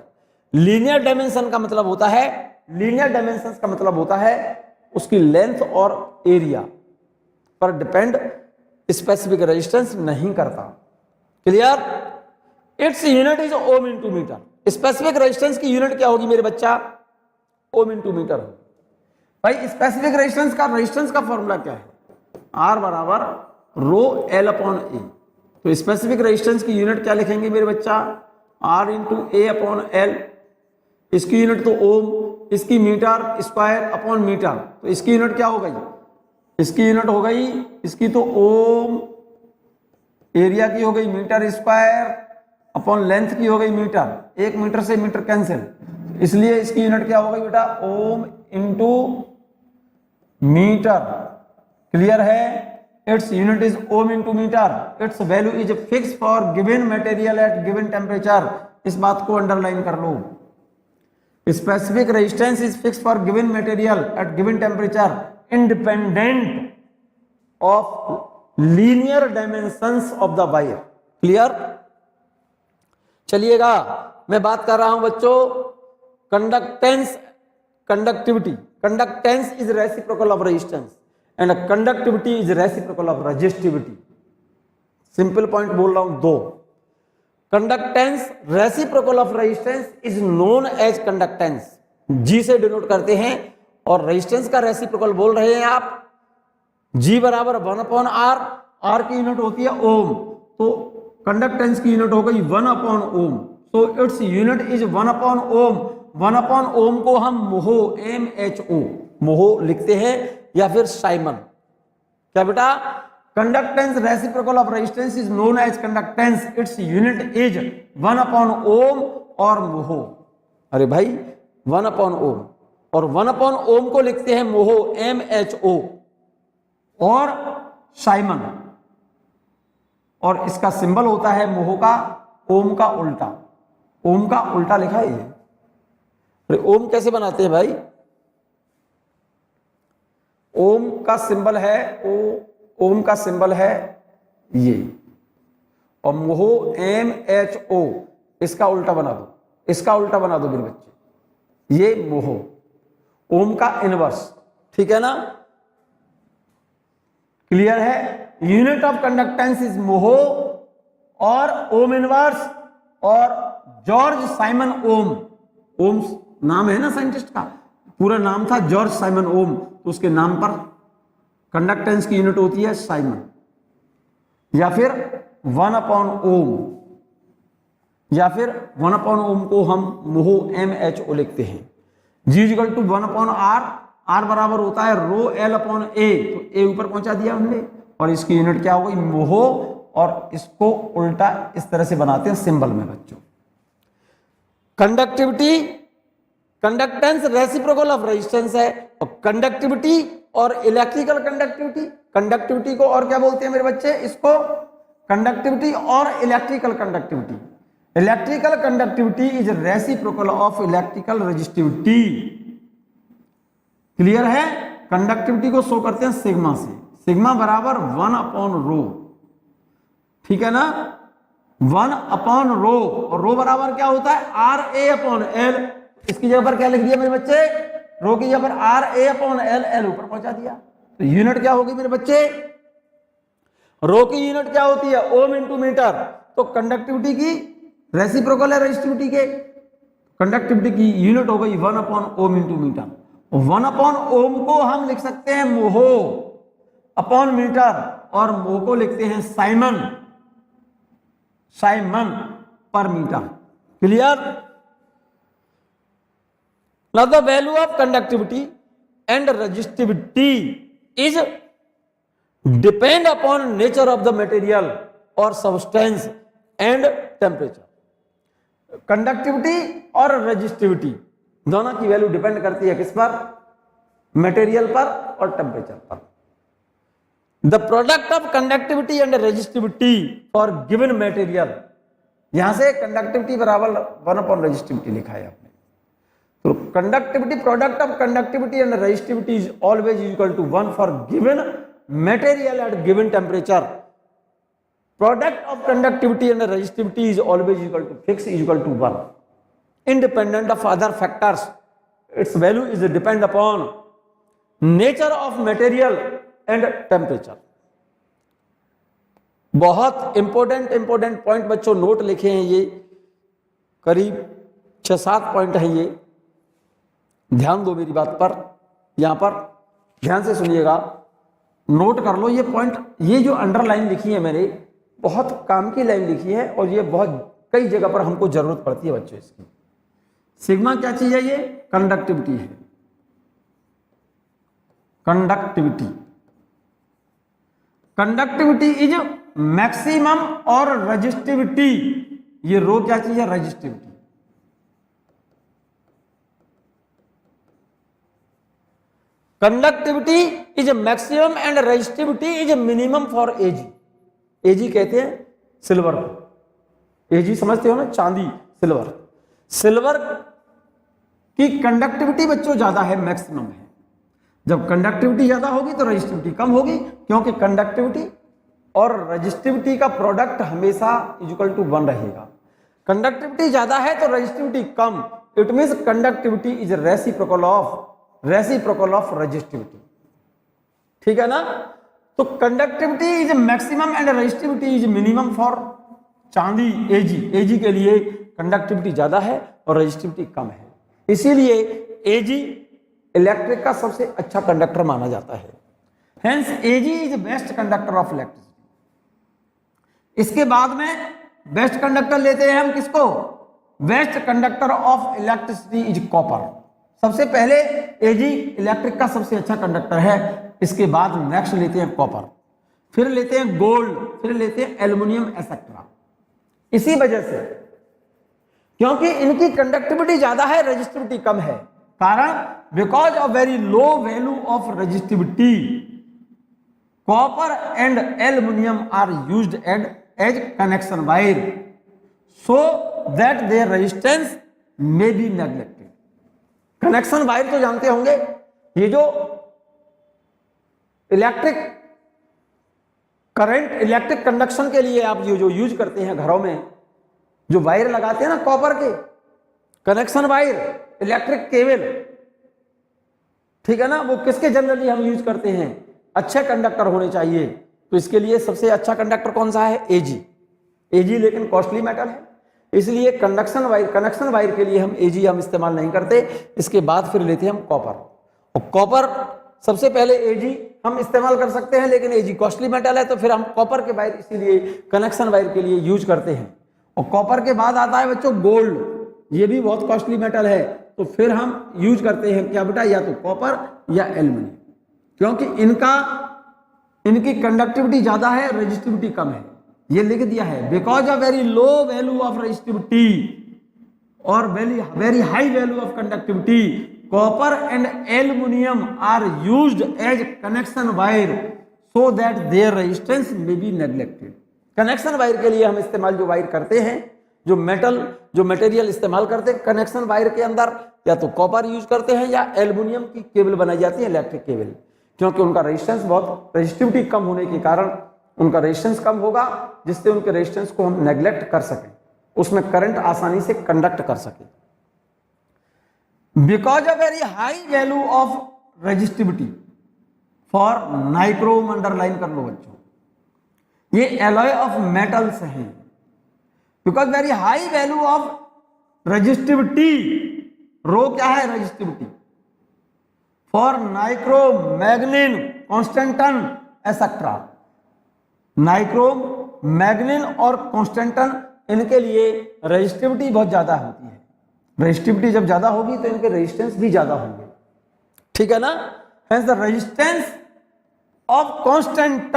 Linear dimension का मतलब होता है, लीनियर डायमेंशंस का मतलब होता है उसकी लेंथ और एरिया पर डिपेंड स्पेसिफिक रेजिस्टेंस नहीं करता। Clear? Its unit is ohm into metre. Specific resistance की यूनिट क्या होगी मेरे बच्चा? Ohm into metre. भाई स्पेसिफिक रेजिस्टेंस का फॉर्मूला क्या है? आर बराबर रो एल अपॉन ए। तो स्पेसिफिक रेजिस्टेंस की यूनिट क्या लिखेंगे मेरे बच्चा? R into A upon L. इसकी यूनिट तो ओम, इसकी मीटर स्क्वायर अपॉन मीटर। तो इसकी यूनिट क्या हो गई? इसकी यूनिट हो गई, इसकी तो ओम, एरिया की हो गई मीटर स्क्वायर अपॉन लेंथ की हो गई मीटर। 1 मीटर से मीटर कैंसिल, इसलिए इसकी यूनिट क्या हो गई बेटा? Ohm into metre. क्लियर है? It's unit is ohm into metre. It's value is fix for given material at given temperature. इस बात को अंडरलाइन कर लो। Specific resistance is fix for given material at given temperature independent of linear dimensions of the wire. Clear? चलिएगा, मैं बात कर रहा हूं बच्चों conductance, conductivity. Conductance is reciprocal of resistance and conductivity is reciprocal of resistivity. Simple point बोल रहा हूं दो। Conductance reciprocal of resistance is known as conductance, G से डिनोट करते हैं, और रेजिस्टेंस का रेसिप्रोकल बोल रहे हैं आप। जी बराबर 1 अपॉन आर, आर की यूनिट होती है ओम, तो कंडक्टेंस की यूनिट हो गई 1 अपॉन ओम। तो it's unit is 1 upon ohm. 1 upon ohm को हम मोहो, MHO मोहो लिखते हैं, या फिर साइमन। क्या बेटा? Conductance reciprocal of resistance is known as conductance. It's unit is 1 upon ohm और मोहो। अरे भाई 1 अपॉन ओम, और 1 अपॉन ओम को लिखते हैं मोहो, MHO और साइमन, और इसका सिंबल होता है मोहो का ओम का उल्टा। ओम का उल्टा लिखा है ये। अरे ओम कैसे बनाते हैं भाई? ओम का सिंबल है ओम का सिंबल है ये, और मोहो MHO, इसका उल्टा बना दो, इसका उल्टा बना दो मेरे बच्चे, ये मोहो, ओम का इनवर्स। ठीक है ना? क्लियर है? यूनिट ऑफ कंडक्टेंस इज मोहो और ओम इनवर्स और जॉर्ज साइमन ओम। ओम नाम है ना साइंटिस्ट का, पूरा नाम था जॉर्ज साइमन ओम, तो उसके नाम पर कंडक्टेंस की यूनिट होती है साइमन, या फिर 1 अपॉन ओम, या फिर 1 अपॉन ओम को हम मोहो MHO लिखते हैं। G equal to 1 upon R, R बराबर होता है रो एल अपॉन ए, तो ए ऊपर पहुंचा दिया हमने, और इसकी यूनिट क्या हो गई? मोहो, और इसको उल्टा इस तरह से बनाते हैं सिंबल में बच्चों। Conductivity, conductance reciprocal of resistance है, और कंडक्टिविटी और इलेक्ट्रिकल कंडक्टिविटी, कंडक्टिविटी को और क्या बोलते हैं मेरे बच्चे? इसको कंडक्टिविटी और electrical conductivity. Electrical conductivity is reciprocal of electrical resistivity. Clear है? कंडक्टिविटी को शो करते हैं सिग्मा से, सिग्मा बराबर 1 अपॉन रो। ठीक है ना? 1 अपॉन रो, और रो बराबर क्या होता है? RA upon L. इसकी जगह पर क्या लिख दिया मेरे बच्चे? रो की जगह पर RA अपॉन एल, एल ऊपर पहुंचा दिया। तो यूनिट क्या होगी मेरे बच्चे? रो की यूनिट क्या होती है? Ohm into metre. तो कंडक्टिविटी की रेसिप्रोकल है रेजिस्टिविटी के, कंडक्टिविटी की यूनिट हो गई 1 upon ohm into metre. 1 upon ohm को हम लिख सकते हैं मोहो अपॉन मीटर, और मोह को लिखते हैं साइमन, साइमन पर metre. Clear? Now the value of conductivity and resistivity is depend upon nature of the material or substance and temperature. Conductivity और रेजिस्टिविटी दोनों की वैल्यू डिपेंड करती है किस पर? मटेरियल पर और टेम्परेचर पर। The product of conductivity and resistivity for given material, यहां से कंडक्टिविटी बराबर 1 अपॉन रेजिस्टिविटी लिखा है आपने। तो conductivity, product of conductivity and resistivity is always equal to 1 for given material at given temperature. Product of conductivity and resistivity is always equal to fix is equal to 1 independent of other factors. Its value is depend upon nature of material and temperature. बहुत important point बच्चों note लिखे हैं, ये करीब 6-7 point हैं, ये ध्यान दो मेरी बात पर, यहां पर ध्यान से सुनिएगा, नोट कर लो ये पॉइंट। ये जो अंडरलाइन लिखी है मैंने, बहुत काम की लाइन लिखी है और ये बहुत कई जगह पर हमको जरूरत पड़ती है बच्चों इसकी। सिग्मा क्या चीज है? ये कंडक्टिविटी है, कंडक्टिविटी। कंडक्टिविटी इज मैक्सिमम और रेजिस्टिविटी, ये रो क्या चीज है? Resistivity. Conductivity is maximum and resistivity is minimum for Ag. Ag कहते हैं सिल्वर को, एजी समझते हो ना, चांदी, सिल्वर। सिल्वर की कंडक्टिविटी बच्चों ज्यादा है, मैक्सिमम है। जब कंडक्टिविटी ज्यादा होगी तो रेजिस्टिविटी कम होगी, क्योंकि कंडक्टिविटी और रेजिस्टिविटी का प्रोडक्ट हमेशा इक्वल टू 1 रहेगा। कंडक्टिविटी ज्यादा है तो resistivity come, it means conductivity is reciprocal of resistivity. ठीक है ना? तो conductivity is maximum and resistivity is minimum for चांदी, एजी। एजी के लिए कंडक्टिविटी ज्यादा है और रेजिस्टिविटी कम है, इसीलिए एजी इलेक्ट्रिक का सबसे अच्छा कंडक्टर माना जाता है। Hence AG is best conductor of electricity. इसके बाद में बेस्ट कंडक्टर लेते हैं हम किसको? Best conductor of electricity is copper. सबसे पहले एजी इलेक्ट्रिक का सबसे अच्छा कंडक्टर है, इसके बाद नेक्स्ट लेते हैं कॉपर, फिर लेते हैं गोल्ड, फिर लेते हैं एल्युमिनियम एक्सेट्रा। इसी वजह से, क्योंकि इनकी कंडक्टिविटी ज्यादा है, रेजिस्टिविटी कम है। कारण because of very low value of resistivity, copper and aluminium are used as connection wire so that their resistance may be neglected. Connection wire तो जानते होंगे, ये जो इलेक्ट्रिक करंट, इलेक्ट्रिक कंडक्शन के लिए आप जो यूज करते हैं घरों में, जो वायर लगाते हैं ना कॉपर के, कनेक्शन वायर, इलेक्ट्रिक केबल, ठीक है ना, वो किसके जनरली हम यूज करते हैं? अच्छे कंडक्टर होने चाहिए। तो इसके लिए सबसे अच्छा कंडक्टर कौन सा है? एजी। एजी लेकिन कॉस्टली मेटल है, इसलिए कनेक्शन वायर के लिए हम एजी हम इस्तेमाल नहीं करते। इसके बाद फिर लेते हैं हम कॉपर, और कॉपर सबसे पहले एजी हम इस्तेमाल कर सकते हैं, लेकिन एजी कॉस्टली मेटल है तो फिर हम कॉपर के वायर इसीलिए कनेक्शन वायर के लिए यूज करते हैं। और कॉपर के बाद आता है बच्चों गोल्ड, ये भी बहुत कॉस्टली मेटल है, तो फिर हम यूज करते हैं क्या बेटा? या तो कॉपर या एल्युमिनियम, क्योंकि इनकी कंडक्टिविटी ज्यादा है, रेजिस्टिविटी कम है। ये लिख दिया है, because of very low value of resistivity और very high value of conductivity, copper and aluminium are used as connection wire so that their resistance may be neglected. Connection wire के लिए हम इस्तेमाल जो वायर करते हैं, जो मटेरियल इस्तेमाल करते हैं कनेक्शन वायर के अंदर, या तो कॉपर यूज करते हैं या एल्युमिनियम की केबल बनाई जाती है, इलेक्ट्रिक केबल, क्योंकि उनका रेजिस्टेंस बहुत, रेजिस्टिविटी कम होने के कारण उनका रेजिस्टेंस कम होगा, जिससे उनके रेजिस्टेंस को हम नेग्लेक्ट कर सकें, उसमें करंट आसानी से कंडक्ट कर सके। Because of very high value of resistivity for nichrome, underline कर लो बच्चों, ये एलॉय ऑफ मेटल्स हैं। Because very high value of resistivity, rho क्या है? Resistivity for nichrome, manganin, constantan etcetera. Nichrome, manganin और कॉन्स्टेंटन, इनके लिए रेजिस्टिविटी बहुत ज्यादा होती है। रेजिस्टिविटी जब ज्यादा होगी तो इनके रेजिस्टेंस भी ज्यादा होंगे, ठीक है ना? Hence the resistance of constant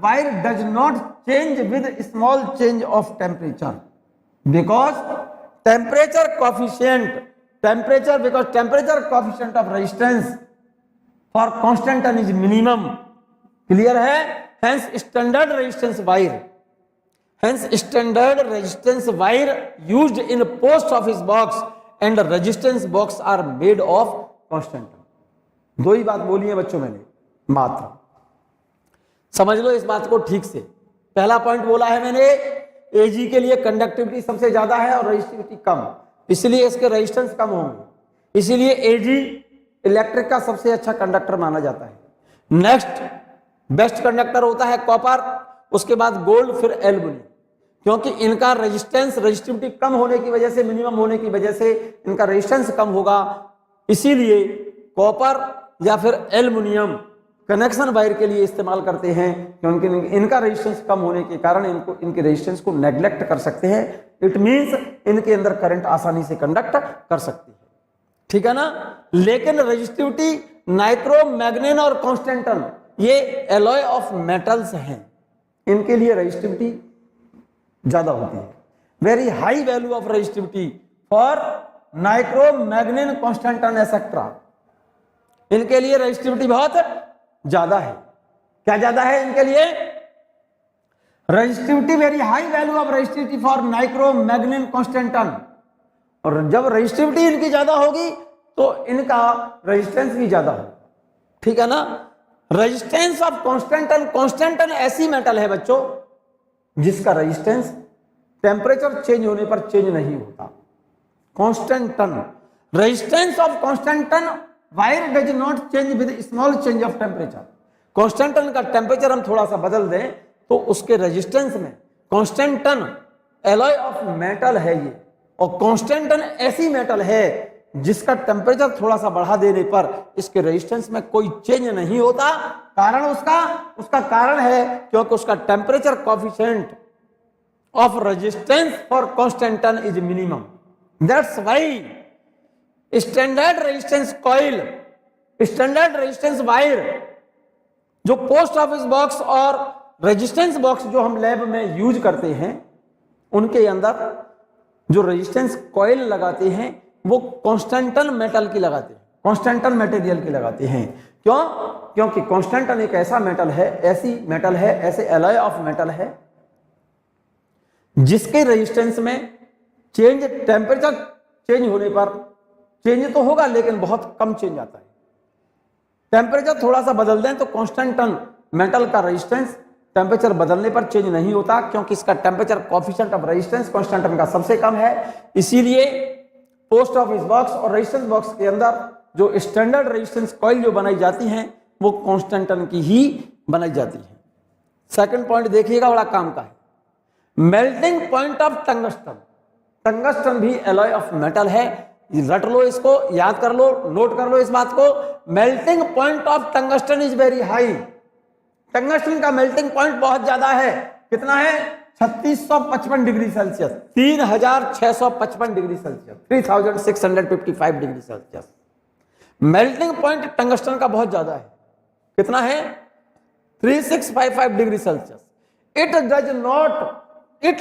wire does not change with small change of temperature, because temperature coefficient of resistance for constant is minimum. Clear है? Hence standard resistance wire used in post office box and resistance box are made of constant. दो ही बात बोली है बच्चों मैंने, मात्र समझ लो इस बात को ठीक से। पहला पॉइंट बोला है मैंने, Ag के लिए कंडक्टिविटी सबसे ज्यादा है और रेजिस्टिविटी कम, इसलिए इसके रेजिस्टेंस कम होंगे, इसीलिए Ag इलेक्ट्रिक का सबसे अच्छा कंडक्टर माना जाता है। नेक्स्ट बेस्ट कंडक्टर होता है कॉपर, उसके बाद गोल्ड, फिर एल्युमिनियम, क्योंकि इनका रेजिस्टेंस रेजिस्टिविटी कम होने की वजह से, मिनिमम होने की वजह से इनका रेजिस्टेंस कम होगा, इसीलिए कॉपर या फिर एल्युमिनियम कनेक्शन वायर के लिए इस्तेमाल करते हैं, क्योंकि इनका रेजिस्टेंस कम होने के कारण इनके रेजिस्टेंस को नेग्लेक्ट कर सकते हैं। इट मींस इनके अंदर करंट आसानी से कंडक्ट कर सकती है, ठीक है ना। लेकिन रेजिस्टिविटी नाइट्रो, मैग्नीन और कॉन्स्टेंटन ये एलॉय ऑफ मेटल्स हैं, इनके लिए रेजिस्टिविटी ज्यादा होती है। Very high value of resistivity for nitro, मैग्नीन, constantan etcetera, इनके लिए रेजिस्टिविटी बहुत ज्यादा है। क्या ज्यादा है इनके लिए? Resistivity, very high value of resistivity for nitro, मैग्नीन, constantan. और जब रेजिस्टिविटी इनकी ज्यादा होगी तो इनका रेजिस्टेंस भी ज्यादा होगा, ठीक है ना। रेजिस्टेंस ऑफ कॉन्स्टेंटन, कॉन्स्टेंटन ऐसी मेटल है बच्चों जिसका रेजिस्टेंस टेम्परेचर चेंज होने पर चेंज नहीं होता। Constantan, resistance of constantan wire does not change with small change of temperature. Constantan का टेम्परेचर हम थोड़ा सा बदल दें तो उसके रेजिस्टेंस में, कॉन्स्टेंटन एलॉय ऑफ मेटल है ये, और कॉन्स्टेंटन ऐसी मेटल है जिसका टेम्परेचर थोड़ा सा बढ़ा देने पर इसके रेजिस्टेंस में कोई चेंज नहीं होता। कारण उसका कारण है क्योंकि उसका temperature coefficient of resistance for constantan is minimum. That's why standard resistance coil, standard resistance wire, जो पोस्ट ऑफिस बॉक्स और रेजिस्टेंस बॉक्स जो हम लैब में यूज करते हैं, उनके अंदर जो रेजिस्टेंस कॉइल लगाते हैं वो कॉन्स्टेंटन मेटल की लगाते हैं, कॉन्स्टेंटन मटेरियल की लगाते हैं। क्यों? क्योंकि कॉन्स्टेंटन एक ऐसा मेटल है, ऐसी मेटल है, ऐसे एलॉय ऑफ मेटल है जिसके रेजिस्टेंस में चेंज, टेम्परेचर चेंज होने पर चेंज तो होगा लेकिन बहुत कम चेंज आता है। टेम्परेचर थोड़ा सा बदल दें तो कॉन्स्टेंटन मेटल का रेजिस्टेंस टेम्परेचर बदलने पर चेंज नहीं होता, क्योंकि इसका temperature coefficient of resistance constantan का सबसे कम है। इसीलिए पोस्ट ऑफिस बॉक्स और रेजिस्टेंस बॉक्स के अंदर जो स्टैंडर्ड रेजिस्टेंस कॉइल जो बनाई जाती हैं वो कॉन्स्टेंटन की ही बनाई जाती है। सेकंड पॉइंट देखिएगा, बड़ा काम का है, melting point of tungsten. Tungsten भी एलॉय ऑफ मेटल है, रट लो इसको, याद कर लो, नोट कर लो इस बात को। Melting point of tungsten is very high. Tungsten का मेल्टिंग पॉइंट बहुत ज्यादा है। कितना है? 3655 degree Celsius, 3655 degree Celsius, 3655 degree Celsius. Melting point tungsten का बहुत ज्यादा है। कितना है? 3655 degree Celsius. It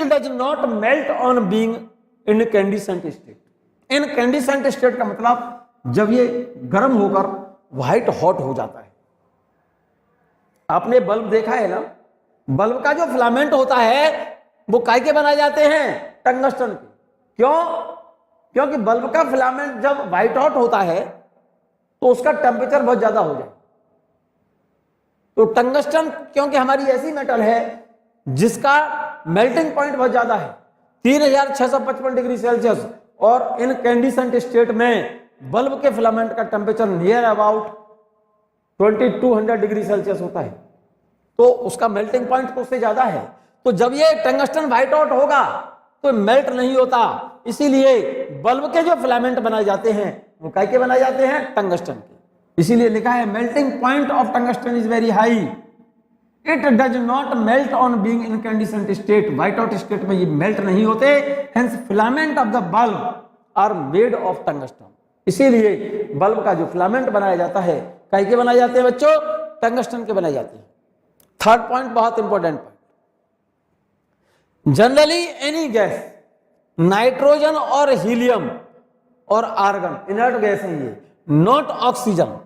does not melt on being incandescent state. Incandescent state का मतलब जब ये गर्म होकर व्हाइट हॉट हो जाता है। आपने बल्ब देखा है ना, बल्ब का जो फिलामेंट होता है वो काय के बनाए जाते हैं? टंगस्टन के। क्यों? क्योंकि बल्ब का फिलामेंट जब व्हाइट हॉट होता है तो उसका टेम्परेचर बहुत ज्यादा हो जाए। तो टंगस्टन क्योंकि हमारी ऐसी मेटल है जिसका मेल्टिंग पॉइंट बहुत ज्यादा है, 3655 डिग्री सेल्सियस, और इनकैंडिसेंट स्टेट में बल्ब के फिलामेंट का temperature near about 2200 degree Celsius होता है, तो उसका मेल्टिंग पॉइंट तो उससे ज्यादा है। तो जब ये टंगस्टन व्हाइट आउट होगा तो मेल्ट नहीं होता, इसीलिए बल्ब के जो फिलामेंट बनाए जाते हैं वो काय के बनाए जाते हैं? टंगस्टन के। इसीलिए लिखा है melting point of tungsten is very high. It does not melt on being incandescent state. White out state में ये मेल्ट नहीं होते, hence filament of the bulb are made of tungsten. इसीलिए बल्ब का जो फिलामेंट बनाया जाता है काय के बनाए जाते हैं बच्चों? टंगस्टन के बनाए जाते हैं। थर्ड पॉइंट बहुत important point, generally any gas, nitrogen और हीलियम और आर्गन, इनर्ट गैस है ये, not oxygen,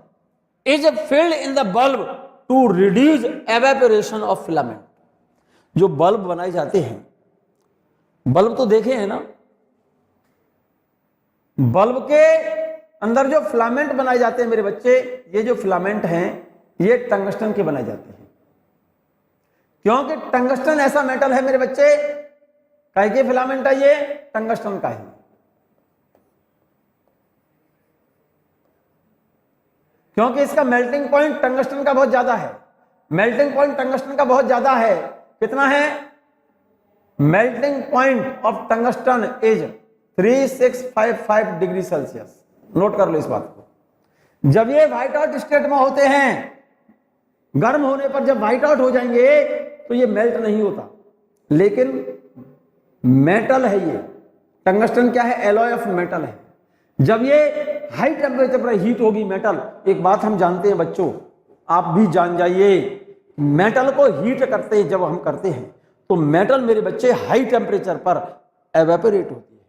is filled in the bulb to reduce evaporation of filament. जो बल्ब बनाए जाते हैं, बल्ब तो देखे हैं ना, बल्ब के अंदर जो फिलामेंट बनाए जाते हैं मेरे बच्चे, ये जो फिलामेंट हैं ये टंगस्टन के बनाए जाते हैं। क्योंकि टंगस्टन ऐसा मेटल है मेरे बच्चे, काहे के फिलामेंट है ये, टंगस्टन का है। क्योंकि इसका मेल्टिंग पॉइंट टंगस्टन का बहुत ज्यादा है, मेल्टिंग पॉइंट टंगस्टन का बहुत ज्यादा है। कितना है? Melting point of tungsten is 3655 degree Celsius. Note कर लो इस बात को। जब ये व्हाइट आउट स्टेट में होते हैं, गर्म होने पर जब व्हाइट आउट हो जाएंगे तो ये मेल्ट नहीं होता, लेकिन मेटल है ये। टंगस्टन क्या है? एलॉय ऑफ मेटल है। जब ये हाई टेम्परेचर पर हीट होगी मेटल, एक बात हम जानते हैं बच्चों, आप भी जान जाइए, मेटल को हीट करते हैं जब हम करते हैं तो मेटल मेरे बच्चे हाई टेम्परेचर पर एवेपोरेट होती है।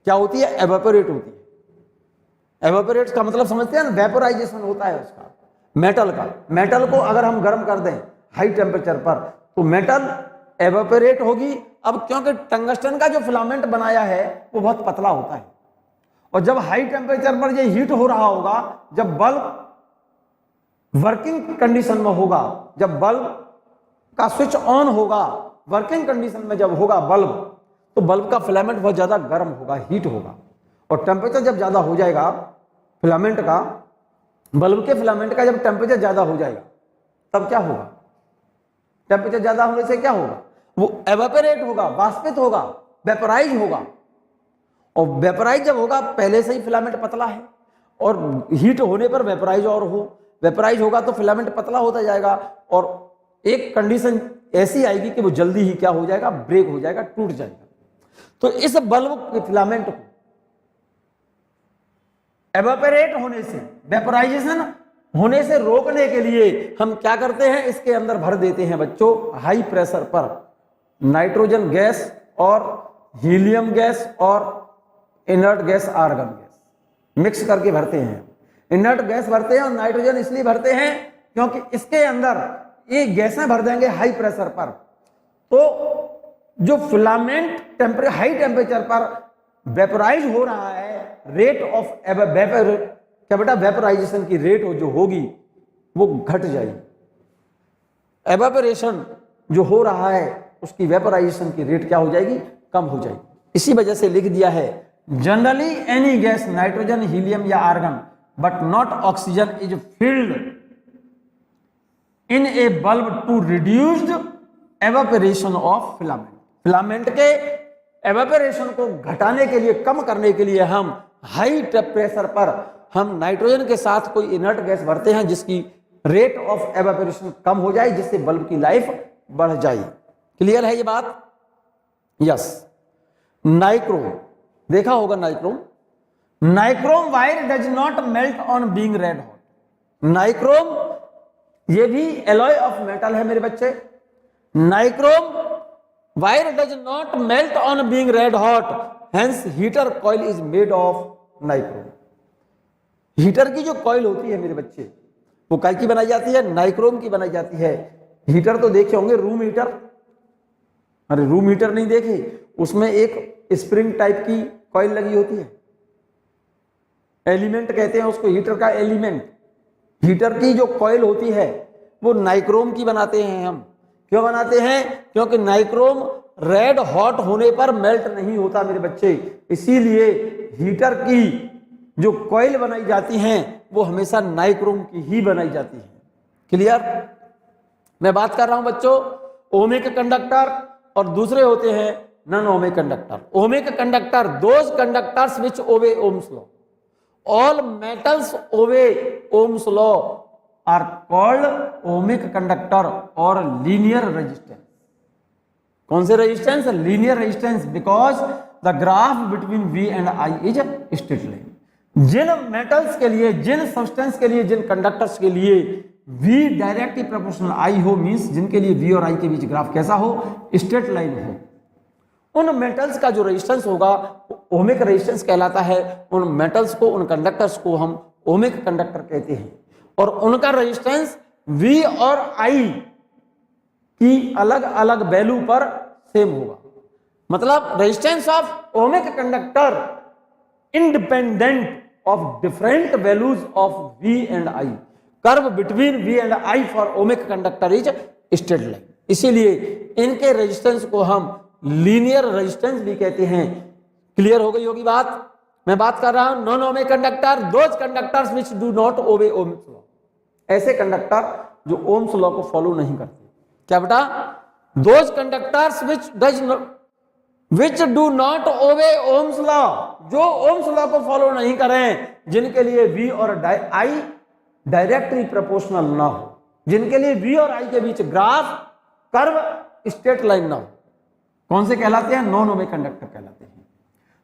क्या होती है? एवेपोरेट होती है। एवेपोरेट का मतलब समझते हैं ना, वेपोराइजेशन होता है उसका, मेटल का। मेटल को अगर हम गर्म कर दें हाई टेम्परेचर पर तो मेटल एवेपोरेट होगी। अब क्योंकि टंगस्टन का जो फिलामेंट बनाया है वो बहुत पतला होता है, और जब हाई टेम्परेचर पर ये हीट हो रहा होगा, जब बल्ब वर्किंग कंडीशन में होगा, जब बल्ब का स्विच ऑन होगा, वर्किंग कंडीशन में जब होगा बल्ब, तो बल्ब का फिलामेंट बहुत ज्यादा गर्म होगा, हीट होगा। और टेम्परेचर जब ज्यादा हो जाएगा फिलामेंट का, बल्ब के फिलामेंट का जब टेम्परेचर ज्यादा हो जाएगा तब क्या होगा? टेम्परेचर ज्यादा होने से क्या होगा? वो एवेपोरेट होगा, वाष्पित होगा, वेपोराइज होगा। और वेपोराइज जब होगा, पहले से ही फिलामेंट पतला है और हीट होने पर वेपोराइज और हो, वेपोराइज होगा तो फिलामेंट पतला होता जाएगा, और एक कंडीशन ऐसी आएगी कि वो जल्दी ही क्या हो जाएगा? ब्रेक हो जाएगा, टूट जाएगा। तो इस बल्ब के फिलामेंट को एवेपोरेट होने से, वेपोराइजेशन होने से रोकने के लिए हम क्या करते हैं? इसके अंदर भर देते हैं बच्चों हाई प्रेशर पर नाइट्रोजन गैस और हीलियम गैस और inert gas, argon gas mix करके भरते हैं। इनर्ट गैस भरते हैं और नाइट्रोजन इसलिए भरते हैं क्योंकि इसके अंदर ये गैसें भर देंगे हाई प्रेशर पर, तो जो फिलामेंट हाई टेम्परेचर पर वेपोराइज हो रहा है, रेट ऑफ क्या बेटा? वेपोराइजेशन की रेट जो होगी वो घट जाएगी। एवेपोरेशन जो हो रहा है उसकी वेपोराइजेशन की रेट क्या हो जाएगी? कम हो जाएगी। इसी वजह से लिख दिया है, generally any gas, nitrogen, helium या argon but not oxygen is filled in a bulb to reduced evaporation of filament. Filament के एवेपोरेशन को घटाने के लिए, कम करने के लिए हम हाई प्रेशर पर हम नाइट्रोजन के साथ कोई इनर्ट गैस भरते हैं जिसकी रेट ऑफ एवेपोरेशन कम हो जाए, जिससे बल्ब की लाइफ बढ़ जाए। क्लियर है ये बात? यस। नाइक्रोम देखा होगा, nichrome wire does not melt on being red hot. Nichrome ये भी एलॉय ऑफ मेटल है मेरे बच्चे। Nichrome wire does not melt on being red hot, hence heater coil is made of nichrome. Heater की जो coil होती है मेरे बच्चे, वो काय की बनाई जाती है? नाइक्रोम की बनाई जाती है। हीटर तो देखे होंगे, रूम हीटर। अरे रूम हीटर नहीं देखे? उसमें एक स्प्रिंग टाइप की कॉइल लगी होती है, एलिमेंट कहते हैं उसको, हीटर का एलिमेंट। हीटर की जो कॉइल होती है वो नाइक्रोम की बनाते हैं हम। क्यों बनाते हैं? क्योंकि नाइक्रोम रेड हॉट होने पर मेल्ट नहीं होता मेरे बच्चे, इसीलिए हीटर की जो कॉइल बनाई जाती हैं वो हमेशा नाइक्रोम की ही बनाई जाती है। क्लियर? मैं बात कर रहा हूं बच्चों ओमिक कंडक्टर और दूसरे होते हैं non ohmic conductor. Ohmic conductor, those conductors which obey Ohm's law. All metals obey Ohm's law are called ohmic conductor और लीनियर रेजिस्टेंस। कौन से resistance? Linear resistance, because the graph between V and I is straight line. जिन metals के लिए, जिन substance के लिए, जिन conductors के लिए V डायरेक्टली प्रोपोर्शनल I हो, मींस जिनके लिए V और I के बीच ग्राफ कैसा हो? स्ट्रेट लाइन हो, उन मेटल्स का जो रेजिस्टेंस होगा ओमिक रेजिस्टेंस कहलाता है। उन मेटल्स को, उन कंडक्टर्स को हम ओमिक कंडक्टर कहते हैं, और उनका रेजिस्टेंस V और I की अलग अलग वैल्यू पर सेम होगा। मतलब resistance of ohmic conductor independent of different values of V and I। Curve between V and I for ohmic conductor is straight line. इसीलिए इनके रेजिस्टेंस को हम लीनियर रेजिस्टेंस भी कहते हैं। क्लियर हो गई होगी बात। मैं बात कर रहा हूं नॉन ओमे conductor, those conductors which do not obey Ohm's law, ऐसे कंडक्टर जो ओम्स लॉ को फॉलो नहीं करते। क्या बेटा? Those conductors which do not obey Ohm's law, जो ओम्स लॉ को फॉलो नहीं करें, जिनके लिए V और I डायरेक्टली प्रोपोर्शनल ना हो, जिनके लिए V और I के बीच ग्राफ, कर्व, स्ट्रेट लाइन ना हो, कौन से कहलाते हैं? नॉन ओमे कंडक्टर कहलाते हैं।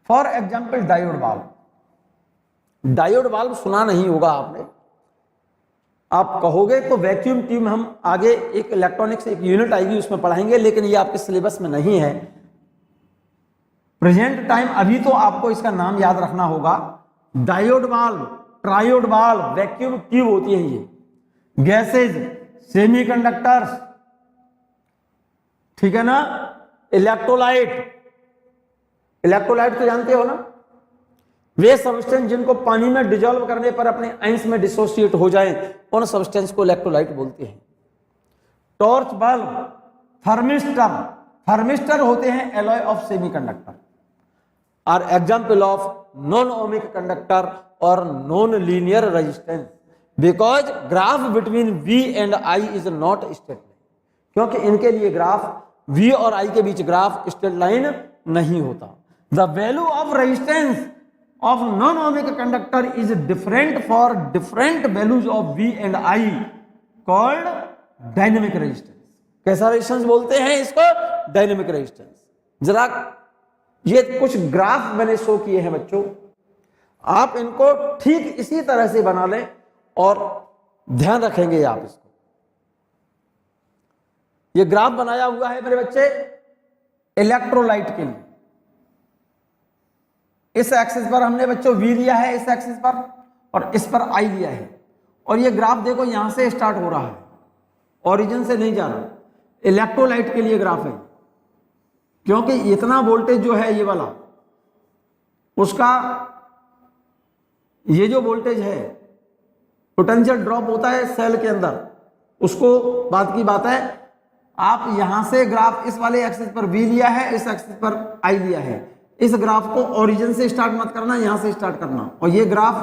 For example diode valve. Diode valve सुना नहीं होगा आपने, आप कहोगे तो वैक्यूम ट्यूब हम आगे एक इलेक्ट्रॉनिक्स एक यूनिट आएगी उसमें पढ़ाएंगे, लेकिन ये आपके सिलेबस में नहीं है प्रेजेंट टाइम। अभी तो आपको इसका नाम याद रखना होगा। Diode valve, triode valve, vacuum tube होती है ये, गैसेज, सेमीकंडक्टर्स, ठीक है ना, इलेक्ट्रोलाइट। इलेक्ट्रोलाइट तो जानते हो ना, वे सब्सटेंस जिनको पानी में डिजोल्व करने पर अपने आयंस में डिसोसिएट हो जाएं, उन सब्सटेंस को इलेक्ट्रोलाइट बोलते हैं। टॉर्च बल्ब, थर्मिस्टर, थर्मिस्टर होते हैं alloy of semiconductor, are example of non ohmic conductor और non linear resistance because graph between V and I is not straight line, क्योंकि इनके लिए ग्राफ V और I के बीच ग्राफ स्ट्रेट लाइन नहीं होता। The value of resistance of non-ohmic conductor is different for different values of V and I called dynamic resistance। कैसा resistance बोलते हैं इसको? Dynamic resistance. जरा ये कुछ ग्राफ मैंने शो किए हैं बच्चों, आप इनको ठीक इसी तरह से बना लें और ध्यान रखेंगे आप इसको। ये ग्राफ बनाया हुआ है मेरे बच्चे इलेक्ट्रोलाइट के लिए। इस एक्सिस पर हमने बच्चों V लिया है, इस एक्सिस पर, और इस पर I लिया है। और ये ग्राफ देखो यहां से स्टार्ट हो रहा है, ओरिजिन से नहीं जा रहा। इलेक्ट्रोलाइट के लिए ग्राफ है, क्योंकि इतना वोल्टेज जो है ये वाला, उसका ये जो वोल्टेज है पोटेंशियल ड्रॉप होता है सेल के अंदर, उसको बात की बात है। आप यहां से ग्राफ इस वाले एक्सिस पर V लिया है, इस एक्सिस पर I लिया है। इस ग्राफ को ओरिजिन से स्टार्ट मत करना, यहां से स्टार्ट करना। और ये ग्राफ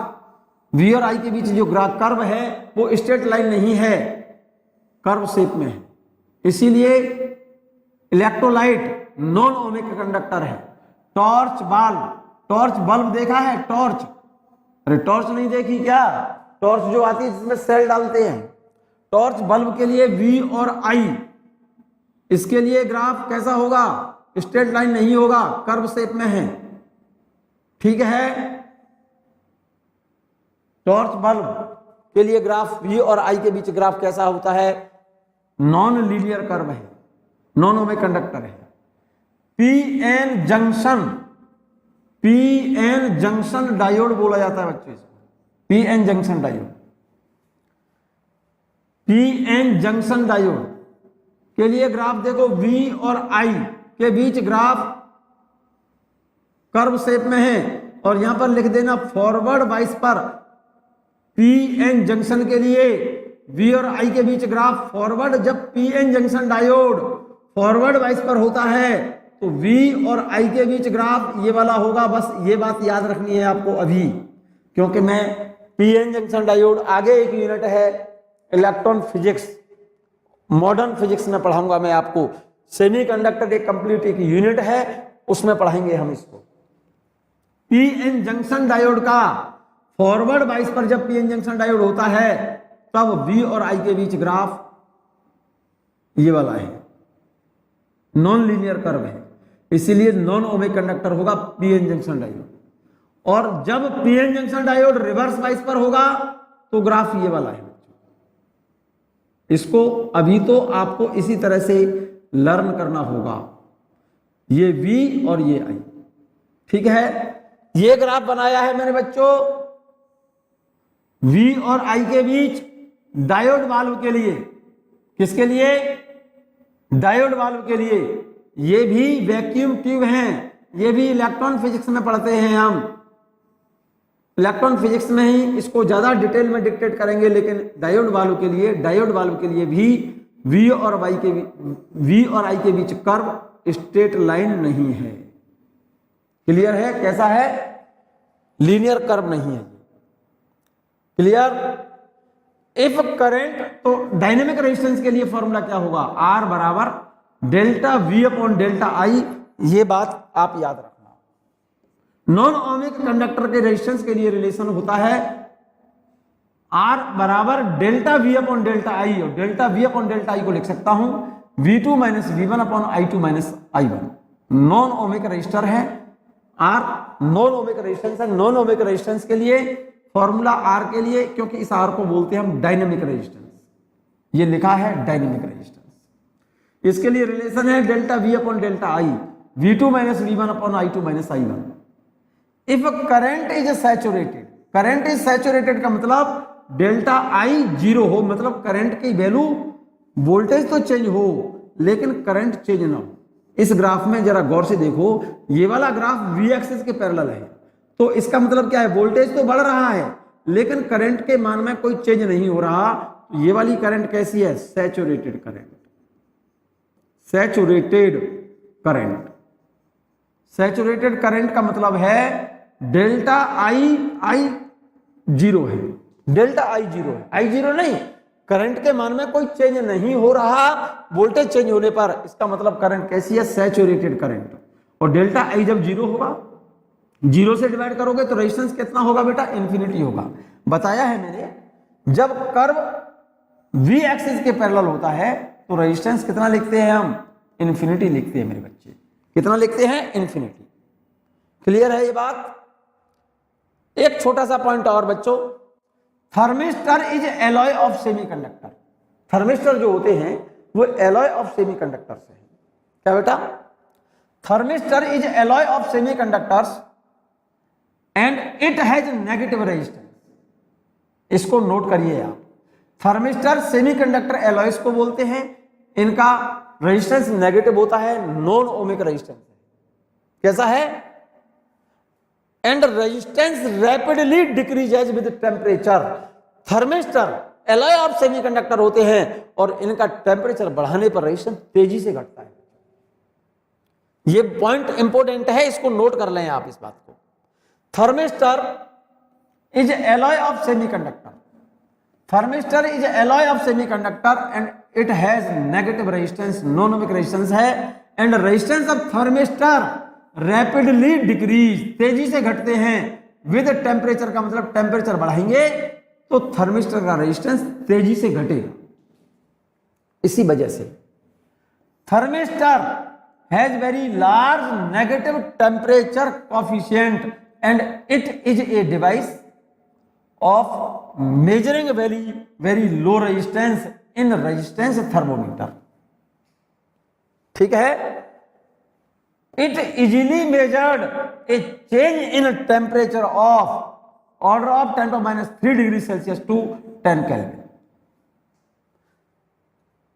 V और I के बीच जो ग्राफ कर्व है वो स्ट्रेट लाइन नहीं है, कर्व शेप में है। इसीलिए इलेक्ट्रोलाइट नॉन ओमिक कंडक्टर है। टॉर्च बल्ब, टॉर्च बल्ब देखा है? टॉर्च, अरे टॉर्च नहीं देखी क्या? टॉर्च जो आती है जिसमें सेल डालते हैं, टॉर्च बल्ब के लिए V और I, इसके लिए ग्राफ कैसा होगा? स्ट्रेट लाइन नहीं होगा, कर्व शेप में है, ठीक है। टॉर्च बल्ब के लिए ग्राफ V और I के बीच ग्राफ कैसा होता है? नॉन लीनियर कर्व है, नॉन ओमिक कंडक्टर है। PN junction, PN junction diode बोला जाता है बच्चों इसको, PN junction diode. PN junction diode के लिए ग्राफ देखो V और I के बीच ग्राफ कर्व शेप में है, और यहां पर लिख देना फॉरवर्ड वाइस पर PN जंक्शन के लिए V और I के बीच ग्राफ फॉरवर्ड। जब PN junction diode forward bias पर होता है तो V और I के बीच ग्राफ ये वाला होगा। बस ये बात याद रखनी है आपको अभी, क्योंकि मैं PN जंक्शन डायोड आगे एक यूनिट है इलेक्ट्रॉन फिजिक्स, मॉडर्न फिजिक्स में पढ़ाऊंगा मैं आपको। सेमीकंडक्टर एक कंप्लीट एक यूनिट है, उसमें पढ़ाएंगे हम इसको। PN जंक्शन डायोड का फॉरवर्ड वाइस पर जब PN जंक्शन डायोड होता है तब V और I के बीच ग्राफ ये वाला है, नॉन लीनियर कर्व है, इसीलिए नॉन ओमिक कंडक्टर होगा PN जंक्शन डायोड। और जब PN junction diode reverse bias पर होगा तो ग्राफ ये वाला है। इसको अभी तो आपको इसी तरह से लर्न करना होगा, ये V और ये I, ठीक है। ये ग्राफ बनाया है मैंने बच्चों V और I के बीच डायोड वाल्व के लिए। किसके लिए? डायोड वाल्व के लिए। ये भी वैक्यूम ट्यूब हैं, ये भी इलेक्ट्रॉन फिजिक्स में पढ़ते हैं हम। इलेक्ट्रॉन फिजिक्स में ही इसको ज्यादा डिटेल में डिक्टेट करेंगे, लेकिन डायोड वाल्व के लिए भी V और I के बीच कर्व स्ट्रेट लाइन नहीं है। क्लियर है? कैसा है? लीनियर कर्व नहीं है। क्लियर? इफ करंट, तो डायनेमिक रेजिस्टेंस के लिए फॉर्मूला क्या होगा? R बराबर delta V upon delta I। ये बात आप याद रखना। नॉन ओमिक कंडक्टर के रेजिस्टेंस के लिए रिलेशन होता है R बराबर delta V upon delta I, और delta V upon delta I को लिख सकता हूं V2 minus V1 upon I2 minus I1। Non ohmic register है R, नॉन ओमिक रेजिस्टेंस है। नॉन ओमिक रेजिस्टेंस के लिए फॉर्मूला R के लिए, क्योंकि इस R को बोलते हैं हम डायनेमिक रेजिस्टेंस, ये लिखा है डायनेमिक रेजिस्टेंस। इसके लिए रिलेशन है delta V upon delta I, V2 minus V1 upon I2 minus I1। If current is saturated, current is saturated का मतलब डेल्टा I 0 हो, मतलब करंट की वैल्यू, वोल्टेज तो चेंज हो लेकिन करंट चेंज ना हो। इस ग्राफ में जरा गौर से देखो, ये वाला ग्राफ V एक्सिस के पैरेलल है, तो इसका मतलब क्या है? वोल्टेज तो बढ़ रहा है लेकिन करंट के मान में कोई चेंज नहीं हो रहा। ये वाली करंट कैसी है? Saturated current. Saturated current, saturated current का मतलब है डेल्टा I 0 है, डेल्टा I 0 है। I 0 नहीं, करंट के मान में कोई चेंज नहीं हो रहा, वोल्टेज चेंज होने पर, इसका मतलब करंट कैसी है? Saturated current. और डेल्टा I जब 0 होगा, 0 से डिवाइड करोगे तो रेजिस्टेंस कितना होगा बेटा? इन्फिनिटी होगा। बताया है मैंने, जब कर्व V एक्सिस के पैरेलल होता है तो रेजिस्टेंस कितना लिखते हैं हम? इन्फिनिटी लिखते हैं मेरे बच्चे। कितना लिखते हैं? इन्फिनिटी। क्लियर है ये बात? एक छोटा सा पॉइंट और बच्चों, thermistor is alloy of semiconductor. Thermistor जो होते हैं वो एलॉय ऑफ सेमीकंडक्टर से है। क्या बेटा? Thermistor is alloy of semiconductors and it has negative resistance. इसको नोट करिए आप। थर्मिस्टर सेमीकंडक्टर एलॉयज को बोलते हैं, इनका रेजिस्टेंस नेगेटिव होता है, नॉन ओमिक रेजिस्टेंस। कैसा है? And resistance rapidly decreases with temperature. Thermistor alloy of semiconductor होते हैं और इनका टेम्परेचर बढ़ाने पर रेजिस्टेंस तेजी से घटता है। ये पॉइंट इंपॉर्टेंट है, इसको नोट कर लें आप इस बात को। Thermistor is alloy of semiconductor, thermistor is alloy of semiconductor and it has negative resistance, non ohmic resistance है। And resistance of thermistor rapidly decrease, तेजी से घटते हैं, विद टेम्परेचर का मतलब टेम्परेचर बढ़ाएंगे तो थर्मिस्टर का रेजिस्टेंस तेजी से घटेगा। इसी वजह से thermistor has very large negative temperature coefficient and it is a device of measuring very low resistance in resistance thermometer. ठीक है? It easily measured a change in temperature of order of 10 to minus 3 degree Celsius to 10 Kelvin।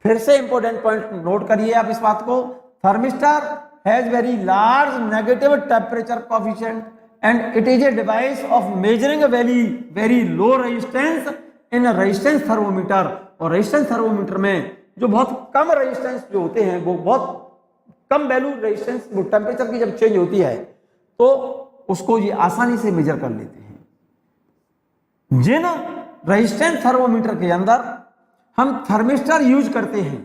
फिर से important point note करिए आप इस बात को। Thermistor has very large negative temperature coefficient and it is a device of measuring very low resistance in resistance thermometer. और resistance thermometer में जो बहुत कम रेजिस्टेंस जो होते हैं, वो बहुत कम वैल्यू रेजिस्टेंस, वो टेम्परेचर की जब चेंज होती है तो उसको ये आसानी से मेजर कर लेते हैं। जिन रेजिस्टेंस थर्मोमीटर के अंदर हम थर्मिस्टर यूज करते हैं,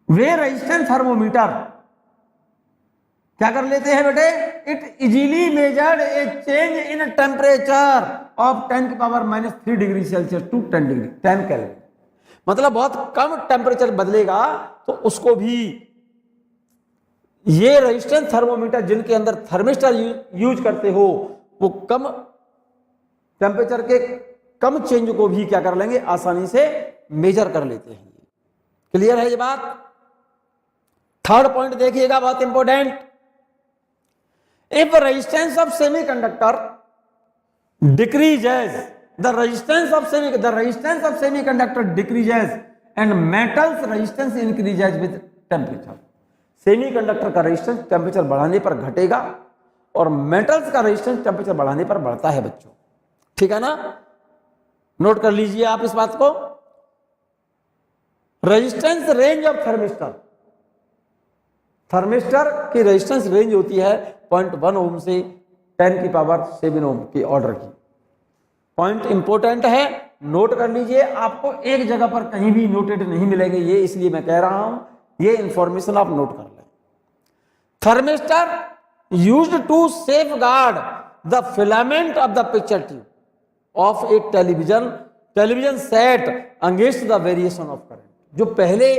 वे रेजिस्टेंस थर्मोमीटर क्या कर लेते हैं बेटे? It easily measured a change in temperature of 10 की power minus 3 degree Celsius to 10 kelvin. मतलब बहुत कम टेम्परेचर बदलेगा तो उसको भी ये रेजिस्टेंस थर्मोमीटर जिनके अंदर थर्मिस्टर यूज करते हो, वो कम टेम्परेचर के कम चेंज को भी क्या कर लेंगे? आसानी से मेजर कर लेते हैं। क्लियर है ये बात? थर्ड पॉइंट देखिएगा, बहुत important. If resistance of semiconductor decreases, the resistance of semiconductor decreases and metals resistance increases with temperature। Semiconductor का रेजिस्टेंस टेम्परेचर बढ़ाने पर घटेगा और मेटल्स का रेजिस्टेंस टेम्परेचर बढ़ाने पर बढ़ता है बच्चों। ठीक है ना? नोट कर लीजिए आप इस बात को। Resistance range of thermistor, thermistor की रेजिस्टेंस रेंज होती है 0.1 ओम से 10⁻⁷ ओम की ऑर्डर की। पॉइंट इंपॉर्टेंट है, नोट कर लीजिए, आपको एक जगह पर कहीं भी नोटेड नहीं मिलेंगे ये, इसलिए मैं कह रहा हूं, ये इंफॉर्मेशन आप नोट कर लें। Thermistor used to safeguard the filament of the picture tube of a television set against the variation of current. जो पहले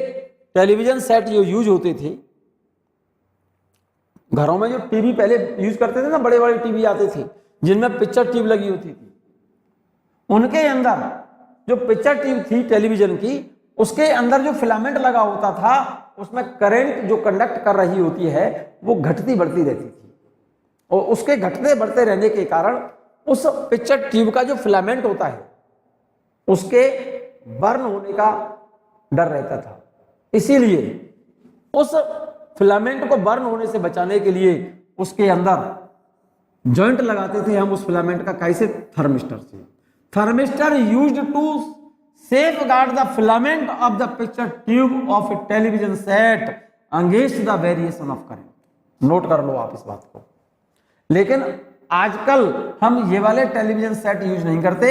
टेलीविजन सेट जो यूज होते थे घरों में, जो टीवी पहले यूज करते थे ना, बड़े बड़े टीवी आते थे जिनमें पिक्चर ट्यूब लगी होती थी, उनके अंदर जो पिक्चर ट्यूब थी टेलीविजन की, उसके अंदर जो फिलामेंट लगा होता था, उसमें करंट जो कंडक्ट कर रही होती है वो घटती बढ़ती रहती थी, और उसके घटते बढ़ते रहने के कारण उस पिक्चर ट्यूब का जो फिलामेंट होता है उसके बर्न होने का डर रहता था। इसीलिए उस फिलामेंट को बर्न होने से बचाने के लिए उसके अंदर जॉइंट लगाते थे हम उस फिलामेंट का, कैसे? थर्मिस्टर से। Thermistor used to safeguard the filament of the picture tube of a television set against the variation of current. Note कर लो आप इस बात को। लेकिन आजकल हम ये वाले टेलीविजन सेट यूज नहीं करते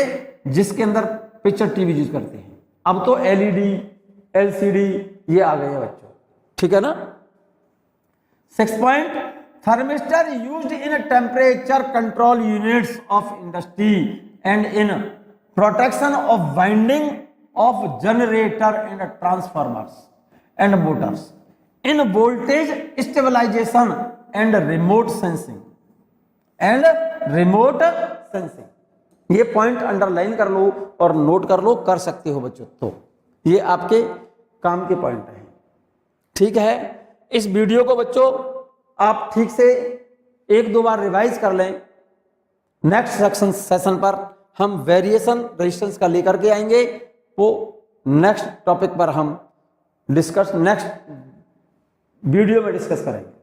जिसके अंदर पिक्चर टीवी यूज करते हैं, अब तो एलईडी, एलसीडी ये आ गए हैं बच्चों, ठीक है ना। 6 point, thermistor used in temperature control units of industry and in protection of winding of generator and transformers and motors in voltage stabilisation and remote sensing ये पॉइंट अंडरलाइन कर लो और नोट कर लो, कर सकते हो बच्चों, तो ये आपके काम के पॉइंट हैं, ठीक है। इस वीडियो को बच्चों आप ठीक से 1-2 बार रिवाइज कर लें। नेक्स्ट सेशन पर हम वेरिएशन रेजिस्टेंस का लेकर के आएंगे, वो नेक्स्ट टॉपिक पर हम नेक्स्ट वीडियो में डिस्कस करेंगे।